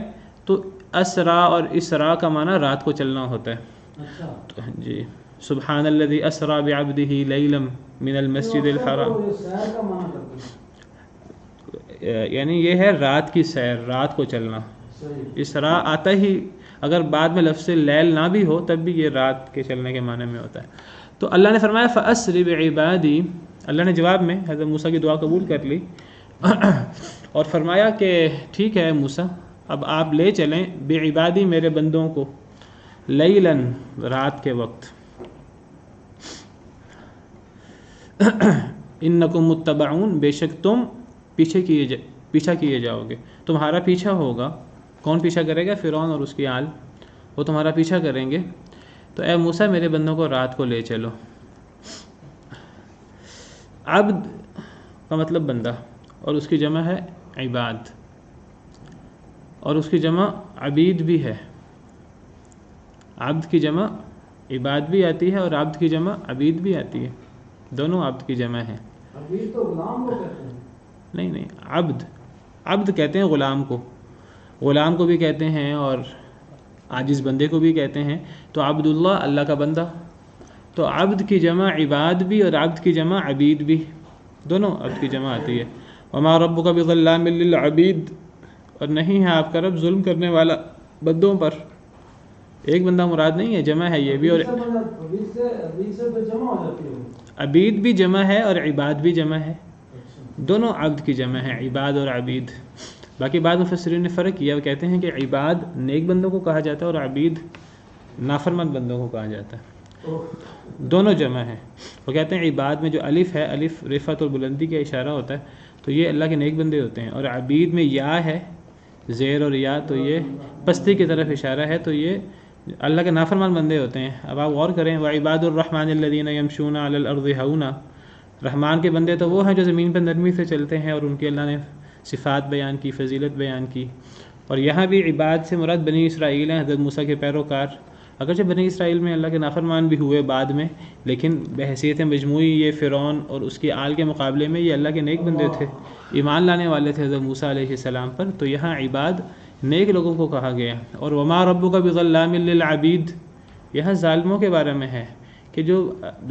S2: تو اسراء اور اسراء کا معنی رات کو چلنا ہوتا ہے۔ تو جی، سبحان الذی اسریٰ بعبدہ لیلا من المسجد الحرام، یعنی یہ ہے رات کی سیر، رات کو چلنا۔ اسراء آتا ہی اگر بعد میں لفظ لیل نہ بھی ہو تب بھی یہ رات کے چلنے کے معنی میں ہوتا ہے۔ تو اللہ نے فرمایا فَأَسْرِ بِعِبَادِي، اللہ نے جواب میں حضرت موسیٰ کی دعا قبول کر لی اور فرمایا کہ ٹھیک ہے موسیٰ اب آپ لے چلیں بعبادی میرے بندوں کو، لیلاً رات کے وقت، انکم متبعون، بے شک تم پیچھا کیے جاؤ گے، تمہارا پیچھا ہوگا۔ کون پیچھا کرے گا؟ فرعون اور اس کی آل، وہ تمہارا پیچھا کریں گے۔ تو اے موسیٰ میرے بندوں کو رات کو لے چلو۔ عبد کا مطلب بندہ، اور اس کی جمع ہے عباد، اور اس کی جمع عبید بھی ہے۔ عبد کی جمع عباد بھی آتی ہے اور عبد کی جمع عبید بھی آتی ہے، دونوں عبد کی جمع ہے۔
S4: عبید تو غلام کو کہتے ہیں؟
S2: نہیں، عبد کہتے ہیں غلام کو بھی کہتے ہیں اور عاجز بندے کو بھی کہتے ہیں۔ تو عبد اللہ کا بندہ، تو عبد کی جمع عباد بھی اور عبد کی جمع عبید بھی، دونوں عبد کی جمع آتی ہے۔ وما ربک بظلام للعبید، اور نہیں ہے آپ کا رب ظلم کرنے والا بندوں پر۔ ایک بندہ مراد نہیں ہے، جمع ہے یہ بھی، اور عبید بھی جمع ہے اور عباد بھی جمع ہے، دونوں عبد کی جمع ہے، عباد اور عبید۔ باقی بعض مفسرین نے فرق کیا، وہ کہتے ہیں کہ عباد نیک بندوں کو کہا جاتا ہے اور عبید نافرمان بندوں کو کہا جاتا ہے، دونوں جمع ہیں۔ وہ کہتے ہیں عباد میں جو الف ہے، الف رفعت اور بلندی کا اشارہ ہوتا ہے، تو یہ اللہ کے نیک بندے ہوتے ہیں، اور عبید میں یا ہے، زیر اور یا، تو یہ پستی کی طرف اشارہ ہے، تو یہ اللہ کے نافرمان بندے ہوتے ہیں۔ اب آپ غور کریں، وعباد الرحمن الذین یمشون علی الارض ہونا، رحمان کے بندے تو وہ ہیں جو زمین پر نرمی سے چلتے ہیں، اور ان کی اللہ نے صفات بیان کی، فضیلت بیان کی۔ اور یہاں بھی عباد سے مراد بنی اسرائیل ہیں، حضرت موسیٰ کے پیروکار۔ اگرچہ بنی اسرائیل میں اللہ کے نافرمان بھی ہوئے بعد میں، لیکن بحیثیت مجموعی یہ فرعون اور اس کی آل کے مقابلے میں یہ اللہ کے نیک بندے تھے، ایمان لانے والے تھے حضرت موسیٰ علیہ السلام پر۔ تو یہاں عباد نیک لوگوں کو کہا گیا۔ اور وما ربک بظلام للعبید، یہاں ظالموں کے بارے میں ہے کہ جو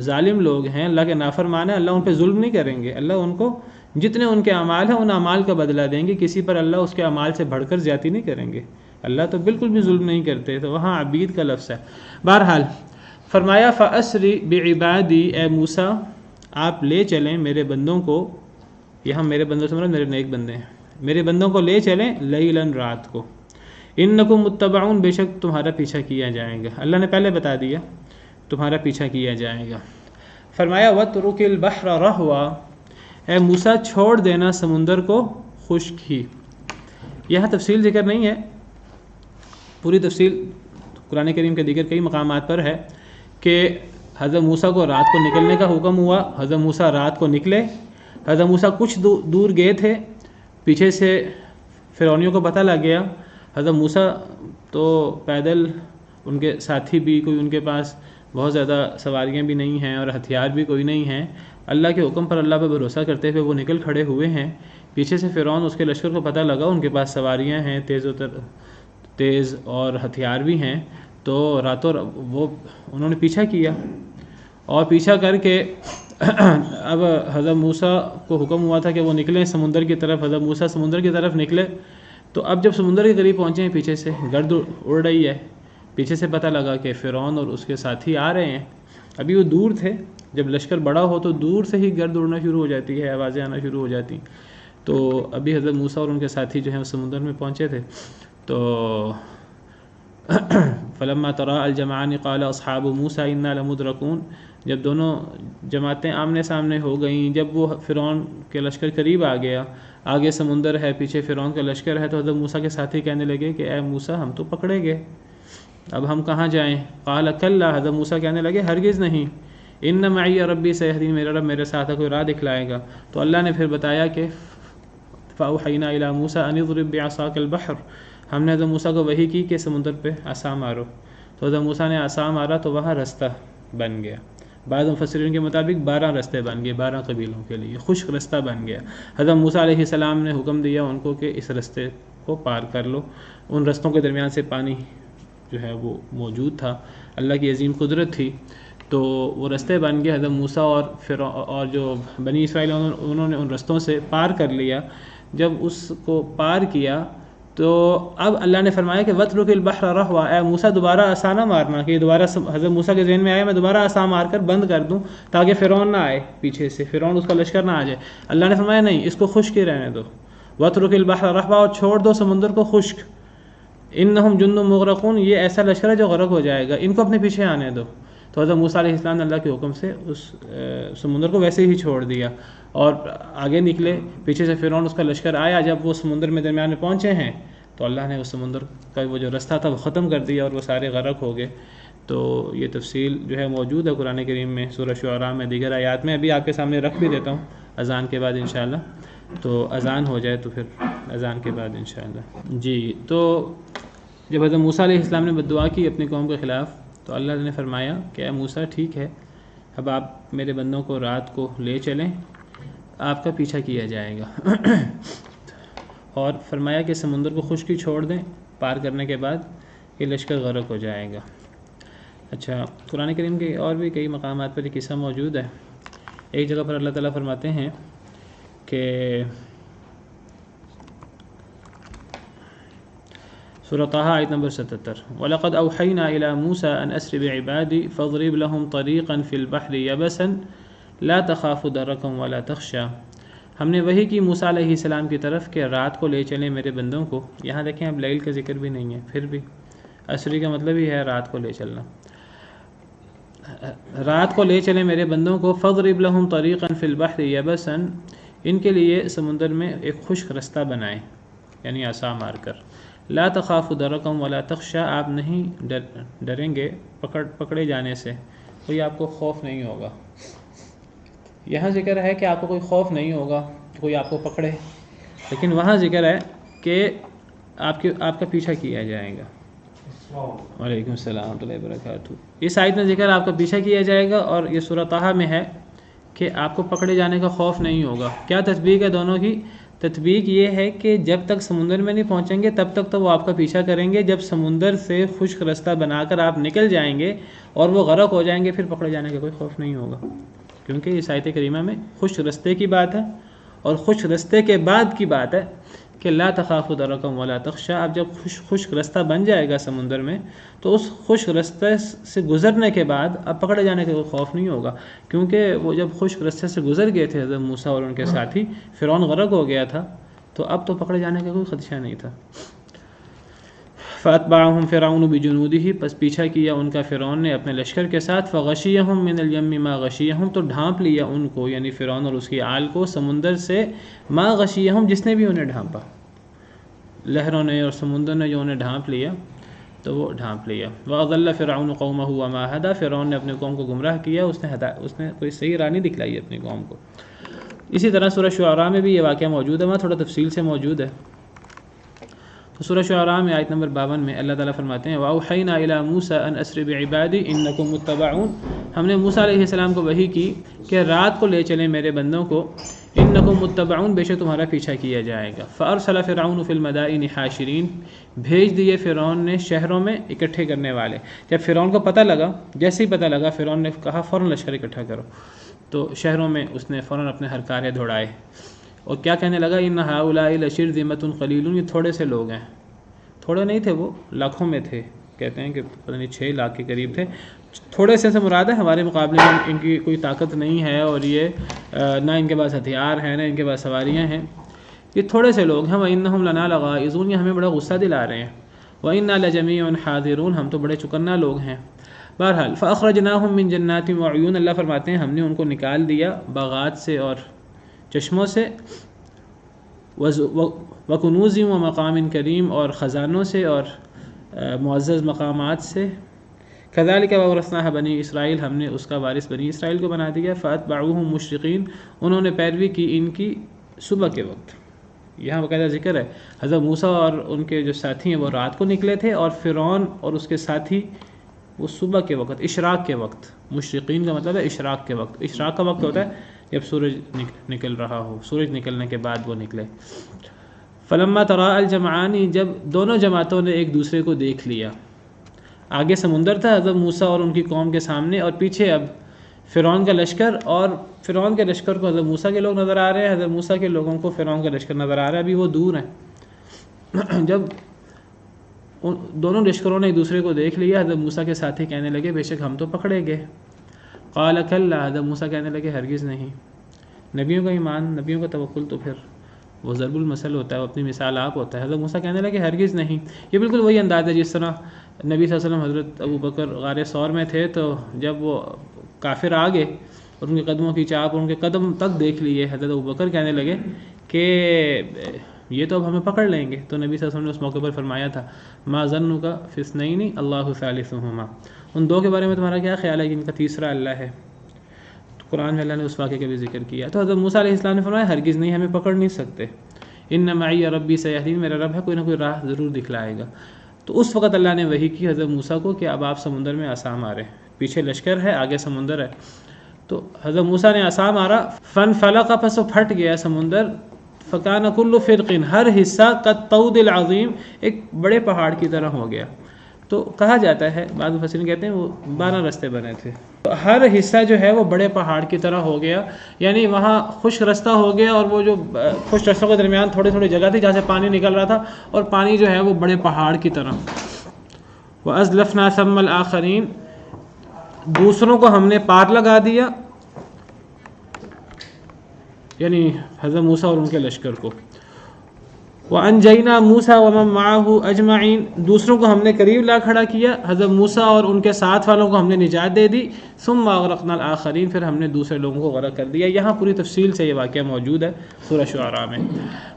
S2: ظالم لوگ ہیں، اللہ کے نافرمان ہیں، اللہ ان پہ ظلم نہیں کریں گے، اللہ ان کو جتنے ان کے اعمال ہیں ان اعمال کا بدلہ دیں گے، کسی پر اللہ اس کے اعمال سے بڑھ کر زیادتی نہیں کریں گے، اللہ تو بالکل بھی ظلم نہیں کرتے۔ تو وہاں عبید کا لفظ ہے۔ بہرحال فرمایا فَأَسْرِ بِعِبَادِي، اے موسیٰ آپ لے چلیں میرے بندوں کو، یہاں میرے بندوں سے مراد میرے نیک بندے ہیں، میرے بندوں کو لے چلیں لیلاً رات کو، انکم متبعون بے شک تمہارا پیچھا کیا جائے گا۔ اللہ نے پہلے بتا دیا تمہارا پیچھا کیا جائے گا۔ فرمایا وَاتْرُكِ الْبَحْرَ رَهْوًا، اے موسیٰ چھوڑ دینا سمندر کو خشک ہی۔ یہاں تفصیل ذکر نہیں ہے، پوری تفصیل قرآن کریم کے دیگر کئی مقامات پر ہے کہ حضرت موسیٰ کو رات کو نکلنے کا حکم ہوا، حضرت موسیٰ رات کو نکلے، حضرت موسیٰ کچھ دور گئے تھے، پیچھے سے فرعونیوں کو پتہ لگ گیا، حضرت موسیٰ تو پیدل، ان کے ساتھی بھی کوئی ان کے پاس بہت زیادہ سواریاں بھی نہیں ہیں اور ہتھیار بھی کوئی نہیں ہیں، اللہ کے حکم پر اللہ پہ بھروسہ کرتے ہوئے وہ نکل کھڑے ہوئے ہیں۔ پیچھے سے فرعون اس کے لشکر کو پتہ لگا ان کے پاس سواریاں ہیں، تیز اور ہتھیار بھی ہیں، تو راتوں وہ انہوں نے پیچھا کیا، اور پیچھا کر کے اب حضرت موسیٰ کو حکم ہوا تھا کہ وہ نکلیں سمندر کی طرف، حضرت موسیٰ سمندر کی طرف نکلے، تو اب جب سمندر کے قریب پہنچے ہیں پیچھے سے گرد اڑ رہی ہے، پیچھے سے پتہ لگا کہ فرعون اور اس کے ساتھی آ رہے ہیں۔ ابھی وہ دور تھے، جب لشکر بڑا ہو تو دور سے ہی گرد اڑنا شروع ہو جاتی ہے، آوازیں آنا شروع ہو جاتی، تو ابھی حضرت موسیٰ اور ان کے ساتھی جو ہیں سمندر میں پہنچے تھے، تو فلما تراءى الجمعان قال اصحاب موسیٰ انا لمدرکون، جب دونوں جماعتیں آمنے سامنے ہو گئیں، جب وہ فرعون کے لشکر قریب آ گیا، آگے سمندر ہے پیچھے فرعون کا لشکر ہے، تو حضرت موسیٰ کے ساتھی کہنے لگے کہ اے موسیٰ ہم تو پکڑے گئے، اب ہم کہاں جائیں؟ قال کلا، حضرت موسیٰ کہنے لگے ہرگز نہیں، ان معی ربی سیہدین، میرا رب میرے ساتھ کوئی راہ دکھلائے گا۔ تو اللہ نے پھر بتایا کہ فاوحینا الی موسیٰ ان اضرب بعصاک البحر، ہم نے حضرت موسیٰ کو وحی کی کہ سمندر پہ عصا مارو، تو حضرت موسیٰ نے عصا مارا تو وہاں رستہ بن گیا، بعض مفسرین کے مطابق 12 رستے بن گئے، 12 قبیلوں کے لیے خشک رستہ بن گیا۔ حضرت موسیٰ علیہ السلام نے حکم دیا ان کو کہ اس رستے کو پار کر لو، ان رستوں کے درمیان سے پانی جو ہے وہ موجود تھا، اللہ کی عظیم قدرت تھی، تو وہ رستے بن گئے۔ حضرت موسیٰ اور جو بنی اسرائیل انہوں نے ان رستوں سے پار کر لیا۔ جب اس کو پار کیا تو اب اللہ نے فرمایا کہ وَاتْرُكِ الْبَحْرَ رَهْوًا، اے موسیٰ دوبارہ عصا نہ مارنا، کہ دوبارہ حضرت موسیٰ کے ذہن میں آیا میں دوبارہ عصا مار کر بند کر دوں تاکہ فرعون نہ آئے پیچھے سے، فرعون اس کا لشکر نہ آ جائے۔ اللہ نے فرمایا نہیں، اس کو خشک ہی رہنے دو، وَاتْرُكِ الْبَحْرَ رَهْوًا، اور چھوڑ دو سمندر کو خشک، انہم جند مغرقون، یہ ایسا لشکر ہے جو غرق ہو جائے گا، ان کو اپنے پیچھے آنے دو۔ تو حضرت موسیٰ علیہ السلام نے اللہ کے حکم سے اس سمندر کو ویسے ہی چھوڑ دیا اور آگے نکلے، پیچھے سے فرعون اس کا لشکر آیا، جب وہ سمندر میں درمیان میں پہنچے ہیں تو اللہ نے اس سمندر کا وہ جو رستہ تھا وہ ختم کر دیا اور وہ سارے غرق ہو گئے۔ تو یہ تفصیل جو ہے موجود ہے قرآن کریم میں، سورہ شعراء میں، دیگر آیات میں، ابھی آپ کے سامنے رکھ بھی دیتا ہوں اذان کے بعد انشاءاللہ، تو اذان ہو جائے تو پھر اذان کے بعد انشاءاللہ۔ جی، تو جب حضرت موسیٰ علیہ السلام نے بددعا کی اپنی قوم کے خلاف تو اللہ نے فرمایا کہ اے موسیٰ ٹھیک ہے، اب آپ میرے بندوں کو رات کو لے چلیں، آپ کا پیچھا کیا جائے گا، اور فرمایا کہ سمندر کو خشکی چھوڑ دیں، پار کرنے کے بعد یہ لشکر غرق ہو جائے گا۔ اچھا، قرآن کریم کے اور بھی کئی مقامات پر یہ قصہ موجود ہے۔ ایک جگہ پر اللہ تعالیٰ فرماتے ہیں کہ سورہ طٰہٰ آیت نمبر 77، وَلَقَدْ أَوْحَيْنَا إِلَى مُوسَىٰ أَنْ أَسْرِ بِعِبَادِي فَاضْرِبْ لَهُمْ طَرِيقًا فِي الْبَحْرِ يَبَسًا لَا تَخَافُ دَرَكًا وَلَا تَخْشَىٰ، ہم نے وحی کی موسیٰ علیہ السلام کی طرف کہ رات کو لے چلیں میرے بندوں کو۔ یہاں دیکھیں اب لیل کا ذکر بھی نہیں ہے، پھر بھی عصری کا مطلب ہی ہے رات کو لے چلنا، رات کو لے چلیں میرے بندوں کو، فَاضْرِبْ لَهُمْ طَرِيقًا فِي الْبَحْرِ يَبَسًا، ان کے لیے سمندر میں ایک خشک رستہ بنائیں، یعنی عصا مار کر، لا تخاف درکم ولا تخشا، آپ نہیں ڈریں گے پکڑے جانے سے، کوئی آپ کو خوف نہیں ہوگا۔ یہاں ذکر ہے کہ آپ کو کوئی خوف نہیں ہوگا، کوئی آپ کو پکڑے، لیکن وہاں ذکر ہے کہ آپ کا پیچھا کیا جائے گا۔ وعلیکم السلام ورحمۃ اللہ وبرکاتہ۔ اس آیت میں ذکر آپ کا پیچھا کیا جائے گا، اور یہ سورہ طٰہٰ میں ہے کہ آپ کو پکڑے جانے کا خوف نہیں ہوگا۔ کیا تطبیق ہے دونوں کی؟ تطبیق یہ ہے کہ جب تک سمندر میں نہیں پہنچیں گے تب تک تو وہ آپ کا پیچھا کریں گے، جب سمندر سے خشک رستہ بنا کر آپ نکل جائیں گے اور وہ غرق ہو جائیں گے پھر پکڑے جانے کا کوئی خوف نہیں ہوگا، کیونکہ اس آیت کریمہ میں خشک رستے کی بات ہے، اور خشک رستے کے بعد کی بات ہے کہ لا تخافوا درکم ولا تخشى، اب جب خشک رستہ بن جائے گا سمندر میں تو اس خشک رستے سے گزرنے کے بعد اب پکڑے جانے کا کوئی خوف نہیں ہوگا، کیونکہ وہ جب خشک رستے سے گزر گئے تھے حضرت موسیٰ اور ان کے ساتھی، فرعون غرق ہو گیا تھا، تو اب تو پکڑے جانے کا کوئی خدشہ نہیں تھا۔ فَأَتْبَعَهُمْ فِرْعَوْنُ بِجُنُودِهِ، پس پیچھا کیا ان کا فرعون نے اپنے لشکر کے ساتھ، فَغَشِيَهُمْ مِنَ الْيَمِّ مَا غَشِيَهُمْ، تو ڈھانپ لیا ان کو یعنی فرعون اور اس کی آل کو سمندر سے، ما غشیہم جس نے بھی انہیں ڈھانپا، لہروں نے اور سمندر نے جو انہیں ڈھانپ لیا تو وہ ڈھانپ لیا۔ وَأَضَلَّ فِرْعَوْنُ قَوْمَهُ وَمَا هَدَى، فرعون نے اپنے قوم کو گمراہ کیا، اس نے کوئی صحیح راہ نہیں دکھلائی اپنی قوم کو۔ اسی طرح سورہ شعراء میں بھی یہ واقعہ موجود ہے، وہاں تھوڑا تفصیل سے موجود ہے۔ تو سورہ شعراء میں آیت نمبر 52 میں اللہ تعالیٰ فرماتے ہیں وَأَوْحَيْنَا إِلَىٰ مُوسَىٰ أَنْ أَسْرِ بِعِبَادِي إِنَّكُمْ مُتَّبَعُونَ، ہم نے موسیٰ علیہ السلام کو وحی کی کہ رات کو لے چلیں میرے بندوں کو، إِنَّكُمْ مُتَّبَعُونَ، بے شک تمہارا پیچھا کیا جائے گا۔ فَأَرْسَلَ فِرْعَوْنُ فِي الْمَدَائِنِ حَاشِرِينَ، بھیج دیے فرعون نے شہروں میں اکٹھے کرنے والے۔ جب فرعون کو پتہ لگا، جیسے ہی پتہ لگا فرعون نے کہا فوراً لشکر اکٹھا کرو، تو شہروں میں اس نے فوراً اپنے ہر کارے دوڑائے اور کیا کہنے لگا إِنَّ هَؤُلَاءِ لَشِرْذِمَةٌ قَلِيلُونَ، یہ تھوڑے سے لوگ ہیں، تھوڑے نہیں تھے وہ لاکھوں میں تھے، کہتے ہیں کہ پتہ نہیں 6 لاکھ کے قریب تھے۔ تھوڑے سے مراد ہے ہمارے مقابلے میں ان کی کوئی طاقت نہیں ہے، اور یہ نہ ان کے پاس ہتھیار ہیں نہ ان کے پاس سواریاں ہیں، یہ تھوڑے سے لوگ ہیں۔ وَإِنَّهُمْ لَنَا لَغَائِظُونَ، یہ ہمیں بڑا غصہ دلا رہے ہیں۔ وَإِنَّا لَجَمِيعٌ حَاذِرُونَ، ہم تو بڑے چوکنا لوگ ہیں۔ بہرحال فَأَخْرَجْنَاهُمْ مِنْ جَنَّاتٍ وَعُيُونٍ، اللہ فرماتے ہیں ہم نے ان کو نکال دیا باغات سے اور چشموں سے، وَكُنُوزٍ وَمَقَامٍ كَرِيمٍ، اور خزانوں سے اور معزز مقامات سے۔ كَذَلِكَ وَأَوْرَثْنَاهَا بَنِي اسرائیل، ہم نے اس کا وارث بنی اسرائیل کو بنا دیا۔ فَأَتْبَعُوهُمْ مُشْرِقِينَ، انہوں نے پیروی کی ان کی صبح کے وقت۔ یہاں باقاعدہ ذکر ہے حضرت موسیٰ اور ان کے جو ساتھی ہیں وہ رات کو نکلے تھے، اور فرعون اور اس کے ساتھی وہ صبح کے وقت، اشراق کے وقت۔ مشرقین کا مطلب ہے اشراق کے وقت۔ اشراق کا وقت ہوتا ہے جب سورج نکل رہا ہو، سورج نکلنے کے بعد وہ نکلے۔ فلما تراءى الجمعان، جب دونوں جماعتوں نے ایک دوسرے کو دیکھ لیا، آگے سمندر تھا حضرت موسیٰ اور ان کی قوم کے سامنے، اور پیچھے اب فرعون کا لشکر، اور فرعون کے لشکر کو حضرت موسیٰ کے لوگ نظر آ رہے ہیں، حضرت موسیٰ کے لوگوں کو فرعون کا لشکر نظر آ رہا ہے، ابھی وہ دور ہیں۔ جب دونوں لشکروں نے ایک دوسرے کو دیکھ لیا، حضرت موسیٰ کے ساتھی کہنے لگے بے شک ہم تو پکڑے گئے۔ قال کلا، حضرت موسیٰ کہنے لگے ہرگز نہیں۔ نبیوں کا ایمان، نبیوں کا توکل تو پھر وہ ضرب المثل ہوتا ہے، وہ اپنی مثال آپ ہوتا ہے۔ حضرت موسیٰ کہنے لگے ہرگز نہیں۔ یہ بالکل وہی انداز ہے جس طرح نبی صلی اللہ علیہ وسلم حضرت ابو بکر غار ثور میں تھے، تو جب وہ کافر آ گئے اور ان کے قدموں کی چاپ اور ان کے قدم تک دیکھ لیے، حضرت ابو بکر کہنے لگے کہ یہ تو اب ہمیں پکڑ لیں گے۔ تو نبی صلی اللہ علیہ وسلم نے اس موقع پر فرمایا تھا ما ظنک فی اثنین اللہ ثالثہما، ان دو کے بارے میں تمہارا کیا خیال ہے کہ ان کا تیسرا اللہ ہے؟ قرآن میں اللہ نے اس واقعے کا بھی ذکر کیا۔ تو حضرت موسیٰ علیہ السلام نے فرمایا ہرگز نہیں، ہمیں پکڑ نہیں سکتے۔ ان معی ربی سیہدین، میرا رب ہے کوئی نہ کوئی راہ ضرور دکھلائے گا۔ تو اس وقت اللہ نے وحی کی حضرت موسیٰ کو کہ اب آپ سمندر میں عصا مارے، پیچھے لشکر ہے آگے سمندر ہے۔ تو حضرت موسیٰ نے عصا مارا، فانفلق، پس وہ پھٹ گیا سمندر، فکان کل فرق، ہر حصہ کالطود العظیم، ایک بڑے پہاڑ کی طرح ہو گیا۔ تو کہا جاتا ہے، بعض مفسرین کہتے ہیں وہ 12 رستے بنے تھے، ہر حصہ جو ہے وہ بڑے پہاڑ کی طرح ہو گیا، یعنی وہاں خشک رستہ ہو گیا، اور وہ جو خشک رستوں کے درمیان تھوڑی تھوڑی جگہ تھی جہاں سے پانی نکل رہا تھا، اور پانی جو ہے وہ بڑے پہاڑ کی طرح۔ وَأَزْلَفْنَا ثَمَّ الْآخَرِينَ، دوسروں کو ہم نے پار لگا دیا، یعنی حضرت موسیٰ اور ان کے لشکر کو۔ وَأَنْجَيْنَا مُوسَىٰ وَمَن مَّعَهُ أَجْمَعِينَ، دوسروں کو ہم نے قریب لا کھڑا کیا، حضرت موسیٰ اور ان کے ساتھ والوں کو ہم نے نجات دے دی۔ ثُمَّ أَغْرَقْنَا الْآخَرِينَ، پھر ہم نے دوسرے لوگوں کو غرق کر دیا۔ یہاں پوری تفصیل سے یہ واقعہ موجود ہے سورہ شعراء میں۔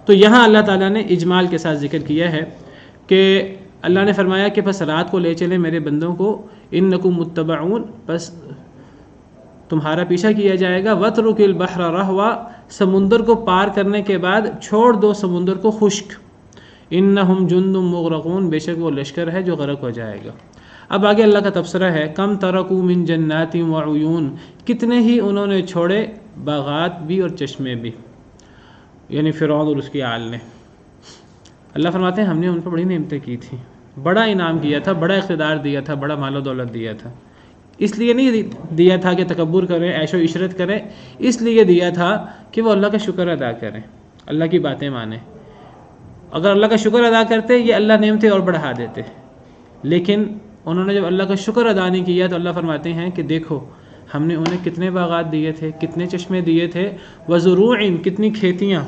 S2: تو یہاں اللہ تعالیٰ نے اجمال کے ساتھ ذکر کیا ہے کہ اللہ نے فرمایا کہ بس رات کو لے چلے میرے بندوں کو، إِنَّكُمْ مُتَّبَعُونَ، بس تمہارا پیچھا کیا جائے گا۔ وَاتْرُكِ الْبَحْرَ رَهْوًا، سمندر کو پار کرنے کے بعد چھوڑ دو سمندر کو خشک۔ إِنَّهُمْ جُنْدٌ مُغْرَقُونَ، بے شک وہ لشکر ہے جو غرق ہو جائے گا۔ اب آگے اللہ کا تبصرہ ہے، کم ترکوا من جنات وعیون، کتنے ہی انہوں نے چھوڑے باغات بھی اور چشمے بھی، یعنی فرعون اور اس کی آل نے۔ اللہ فرماتے ہیں ہم نے ان پر بڑی نعمتیں کی تھی، بڑا انعام کیا تھا، بڑا اقتدار دیا تھا، بڑا مال و دولت دیا تھا۔ اس لیے نہیں دیا تھا کہ تکبر کریں، عیش و عشرت کریں، اس لیے دیا تھا کہ وہ اللہ کا شکر ادا کریں، اللہ کی باتیں مانیں۔ اگر اللہ کا شکر ادا کرتے یہ اللہ نعمتیں اور بڑھا دیتے، لیکن انہوں نے جب اللہ کا شکر ادا نہیں کیا تو اللہ فرماتے ہیں کہ دیکھو ہم نے انہیں کتنے باغات دیے تھے، کتنے چشمے دیے تھے، وزروع کتنی کھیتیاں،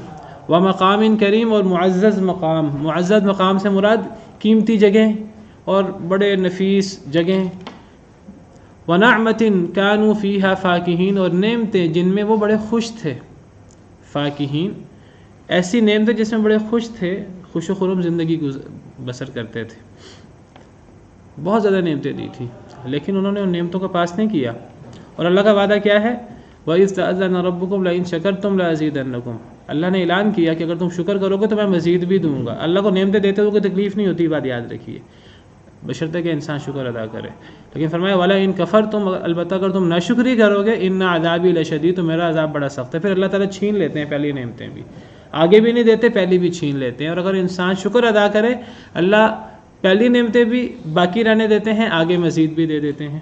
S2: ومقام کریم اور معزز مقام، معزز مقام سے مراد قیمتی جگہیں اور بڑے نفیس جگہیں، ونعمت کانوا فیہا فاکہین اور نعمتیں جن میں وہ بڑے خوش تھے، فاکہین ایسی نعمتیں جس میں بڑے خوش تھے، خوش و خرم زندگی بسر کرتے تھے، بہت زیادہ نعمتیں دی تھیں، لیکن انہوں نے ان نعمتوں کا پاس نہیں کیا۔ اور اللہ کا وعدہ کیا ہے؟ وَإِذْ تَأَذَّنَ رَبُّكُمْ لَئِن شَكَرْتُمْ لَأَزِيدَنَّكُمْ، اللہ نے اعلان کیا کہ اگر تم شکر کرو گے تو میں مزید بھی دوں گا۔ اللہ کو نعمتیں دیتے ہوئے کوئی تکلیف نہیں ہوتی، بات یاد رکھیے، بشرطے کہ انسان شکر ادا کرے۔ لیکن فرمایا وَلَئِن كَفَرْتُمْ، البتہ اگر تم ناشکری کرو گے، إِنَّ عَذَابِي لَشَدِيدٌ، تو میرا عذاب بڑا سخت ہے۔ پھر اللہ تعالیٰ چھین لیتے ہیں پہلی نعمتیں بھی، آگے بھی نہیں دیتے، پہلی بھی چھین لیتے ہیں۔ اور اگر انسان شکر ادا کرے اللہ پہلی نعمتیں بھی باقی رہنے دیتے ہیں، آگے مزید بھی دے دیتے ہیں۔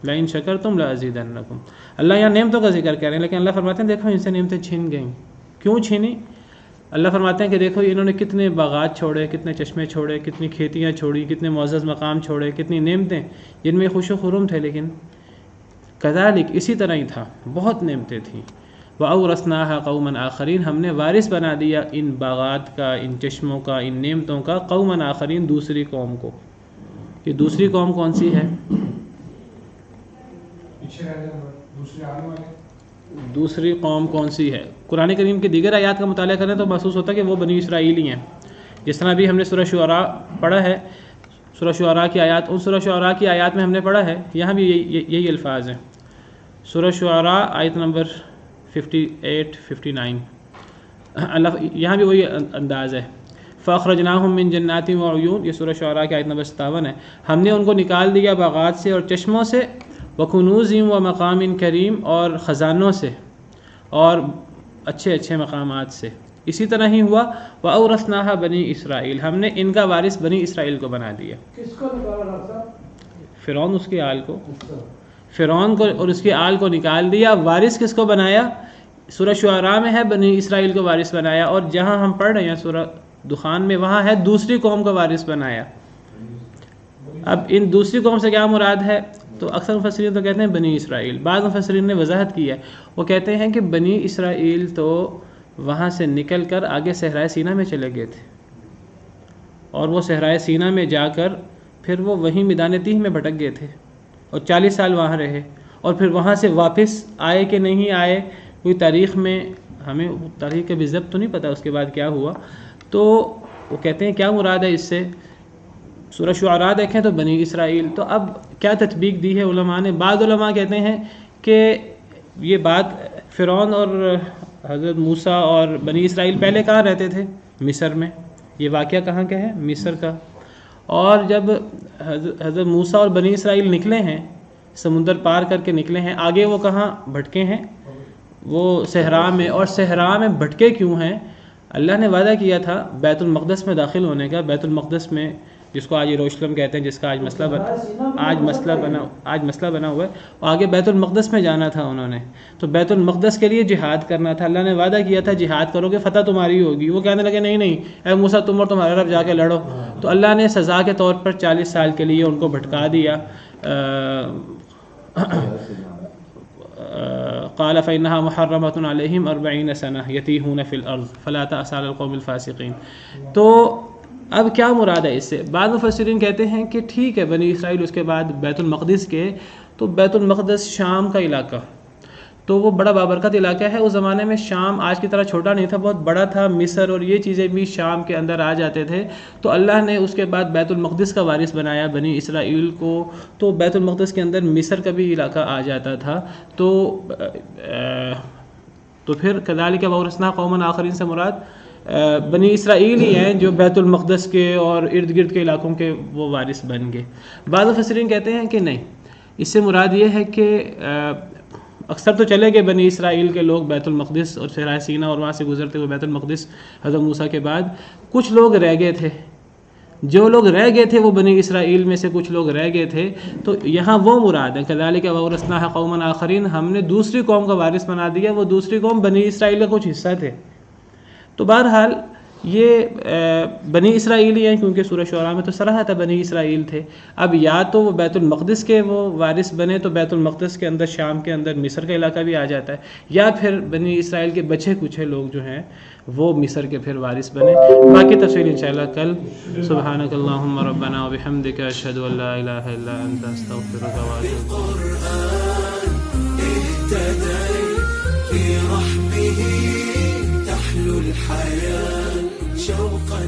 S2: لَئِن شَكَرْتُمْ لَأَزِيدَنَّكُمْ، اللہ یہاں نعمتوں کا ذکر کر رہے ہیں، لیکن اللہ فرماتے ہیں دیکھو ان سے نعمتیں چھین گئیں۔ کیوں چھینی؟ اللہ فرماتے ہیں کہ دیکھو انہوں نے کتنے باغات چھوڑے، کتنے چشمے چھوڑے، کتنی کھیتیاں چھوڑی، کتنے معزز مقام چھوڑے، کتنی نعمتیں جن میں خوش و خرم تھے، لیکن کذالک اسی طرح ہی تھا، بہت نعمتیں تھیں۔ وَأَوْرَثْنَاهَا قَوْمًا آخَرِينَ، ہم نے وارث بنا دیا ان باغات کا، ان چشموں کا، ان نعمتوں کا، قومًا آخرین، دوسری قوم کو۔ یہ دوسری قوم کون سی ہے؟ دوسری قوم کون سی ہے؟ قرآن کریم کی دیگر آیات کا مطالعہ کریں تو محسوس ہوتا ہے کہ وہ بنی اسرائیل ہی ہیں۔ جس طرح بھی ہم نے سورہ شعراء پڑھا ہے، سورہ شعراء کی آیات، ان سورہ شعراء کی آیات میں ہم نے پڑھا ہے، یہاں بھی یہی الفاظ ہیں۔ سورہ شعراء آیت نمبر 58 59، اللہ یہاں بھی وہی انداز ہے۔ فَأَخْرَجْنَاهُم مِّن جَنَّاتٍ وَعُيُونٍ، یہ سورہ شعراء کی آیت نمبر 57 ہے۔ ہم نے ان کو نکال دیا باغات سے اور چشموں سے، وَكُنُوزٍ وَمَقَامٍ کریم، اور خزانوں سے اور اچھے اچھے مقامات سے۔ اسی طرح ہی ہوا وَأَوْرَثْنَاهَا بَنِي اسرائیل، ہم نے ان کا وارث بنی اسرائیل کو بنا دیا۔
S4: کس کو نکالا ڈاکٹر صاحب؟
S2: فرعون اس کے آل کو، فرعون کو اور اس کے آل کو نکال دیا۔ وارث کس کو بنایا؟ سورہ شعراء میں ہے بنی اسرائیل کو وارث بنایا، اور جہاں ہم پڑھ رہے ہیں سورہ دخان میں وہاں ہے دوسری قوم کو وارث بنایا۔ اب ان دوسری قوم سے کیا مراد ہے؟ تو اکثر مفسرین تو کہتے ہیں بنی اسرائیل، بعض مفسرین نے وضاحت کی ہے، وہ کہتے ہیں کہ بنی اسرائیل تو وہاں سے نکل کر آگے صحرائے سینا میں چلے گئے تھے، اور وہ صحرائے سینا میں جا کر پھر وہ وہیں میدان تیہ میں بھٹک گئے تھے اور 40 سال وہاں رہے، اور پھر وہاں سے واپس آئے کہ نہیں آئے، کوئی تاریخ میں ہمیں تاریخ کا بھی ضبط تو نہیں پتہ اس کے بعد کیا ہوا۔ تو وہ کہتے ہیں کیا مراد ہے اس سے؟ سورہ شعراء دیکھیں تو بنی اسرائیل، تو اب کیا تطبیق دی ہے علماء نے؟ بعض علماء کہتے ہیں کہ یہ بات فرعون اور حضرت موسیٰ اور بنی اسرائیل پہلے کہاں رہتے تھے؟ مصر میں۔ یہ واقعہ کہاں کا ہے؟ مصر کا۔ اور جب حضرت موسیٰ اور بنی اسرائیل نکلے ہیں، سمندر پار کر کے نکلے ہیں، آگے وہ کہاں بھٹکے ہیں؟ وہ صحرا میں۔ اور صحرا میں بھٹکے کیوں ہیں؟ اللہ نے وعدہ کیا تھا بیت المقدس میں داخل ہونے کا، بیت المقدس میں جس کو آج یروشلم کہتے ہیں، جس کا آج مسئلہ بنا ہوا ہے، اور آگے بیت المقدس میں جانا تھا انہوں نے، تو بیت المقدس کے لیے جہاد کرنا تھا۔ اللہ نے وعدہ کیا تھا جہاد کرو گے فتح تمہاری ہوگی۔ وہ کہنے لگے نہیں نہیں اے موسیٰ تم اور تمہارا رب جا کے لڑو، تو اللہ نے سزا کے طور پر 40 سال کے لیے ان کو بھٹکا دیا۔ قال فإنها محرمة عليهم 40 سنة يتيهون في الأرض فلا تأس على القوم الفاسقين۔ تو اب کیا مراد ہے اس سے؟ بعض مفسرین کہتے ہیں کہ ٹھیک ہے بنی اسرائیل اس کے بعد بیت المقدس کے، تو بیت المقدس شام کا علاقہ، تو وہ بڑا بابرکت علاقہ ہے۔ اس زمانے میں شام آج کی طرح چھوٹا نہیں تھا، بہت بڑا تھا۔ مصر اور یہ چیزیں بھی شام کے اندر آ جاتے تھے، تو اللہ نے اس کے بعد بیت المقدس کا وارث بنایا بنی اسرائیل کو، تو بیت المقدس کے اندر مصر کا بھی علاقہ آ جاتا تھا۔ تو پھر کذالک وَأَوْرَثْنَاهَا قَوْمًا آخَرِينَ سے مراد بنی اسرائیل ہی ہیں جو بیت المقدس کے اور ارد گرد کے علاقوں کے وہ وارث بن گئے۔ بعض مفسرین کہتے ہیں کہ نہیں، اس سے مراد یہ ہے کہ اکثر تو چلے گئے بنی اسرائیل کے لوگ بیت المقدس اور صحرائے سینا، اور وہاں سے گزرتے ہوئے بیت المقدس حضرت موسیٰ کے بعد، کچھ لوگ رہ گئے تھے۔ جو لوگ رہ گئے تھے وہ بنی اسرائیل میں سے کچھ لوگ رہ گئے تھے، تو یہاں وہ مراد ہے کذالک وَأَوْرَثْنَاهَا قَوْمًا آخَرِينَ، ہم نے دوسری قوم کا وارث بنا دیا۔ وہ دوسری قوم بنی اسرائیل کا کچھ حصہ تھے۔ تو بہرحال یہ بنی اسرائیلی ہیں، کیونکہ سورہ شعراء میں تو صراحت بنی اسرائیل تھے. اب یا تو وہ بیت المقدس کے وہ وارث بنے تو بیت المقدس کے اندر شام کے اندر مصر کا علاقہ بھی آ جاتا ہے، یا پھر بنی اسرائیل کے بچے کچھے لوگ جو ہیں وہ مصر کے پھر وارث بنے. باقی تفصیل انشاءاللہ کل. سبحانک اللہم ربنا وبحمدک اشہد ان لا الہ الا انت استغفرک واتوب
S5: في رحمه تحلو الحياة شوقا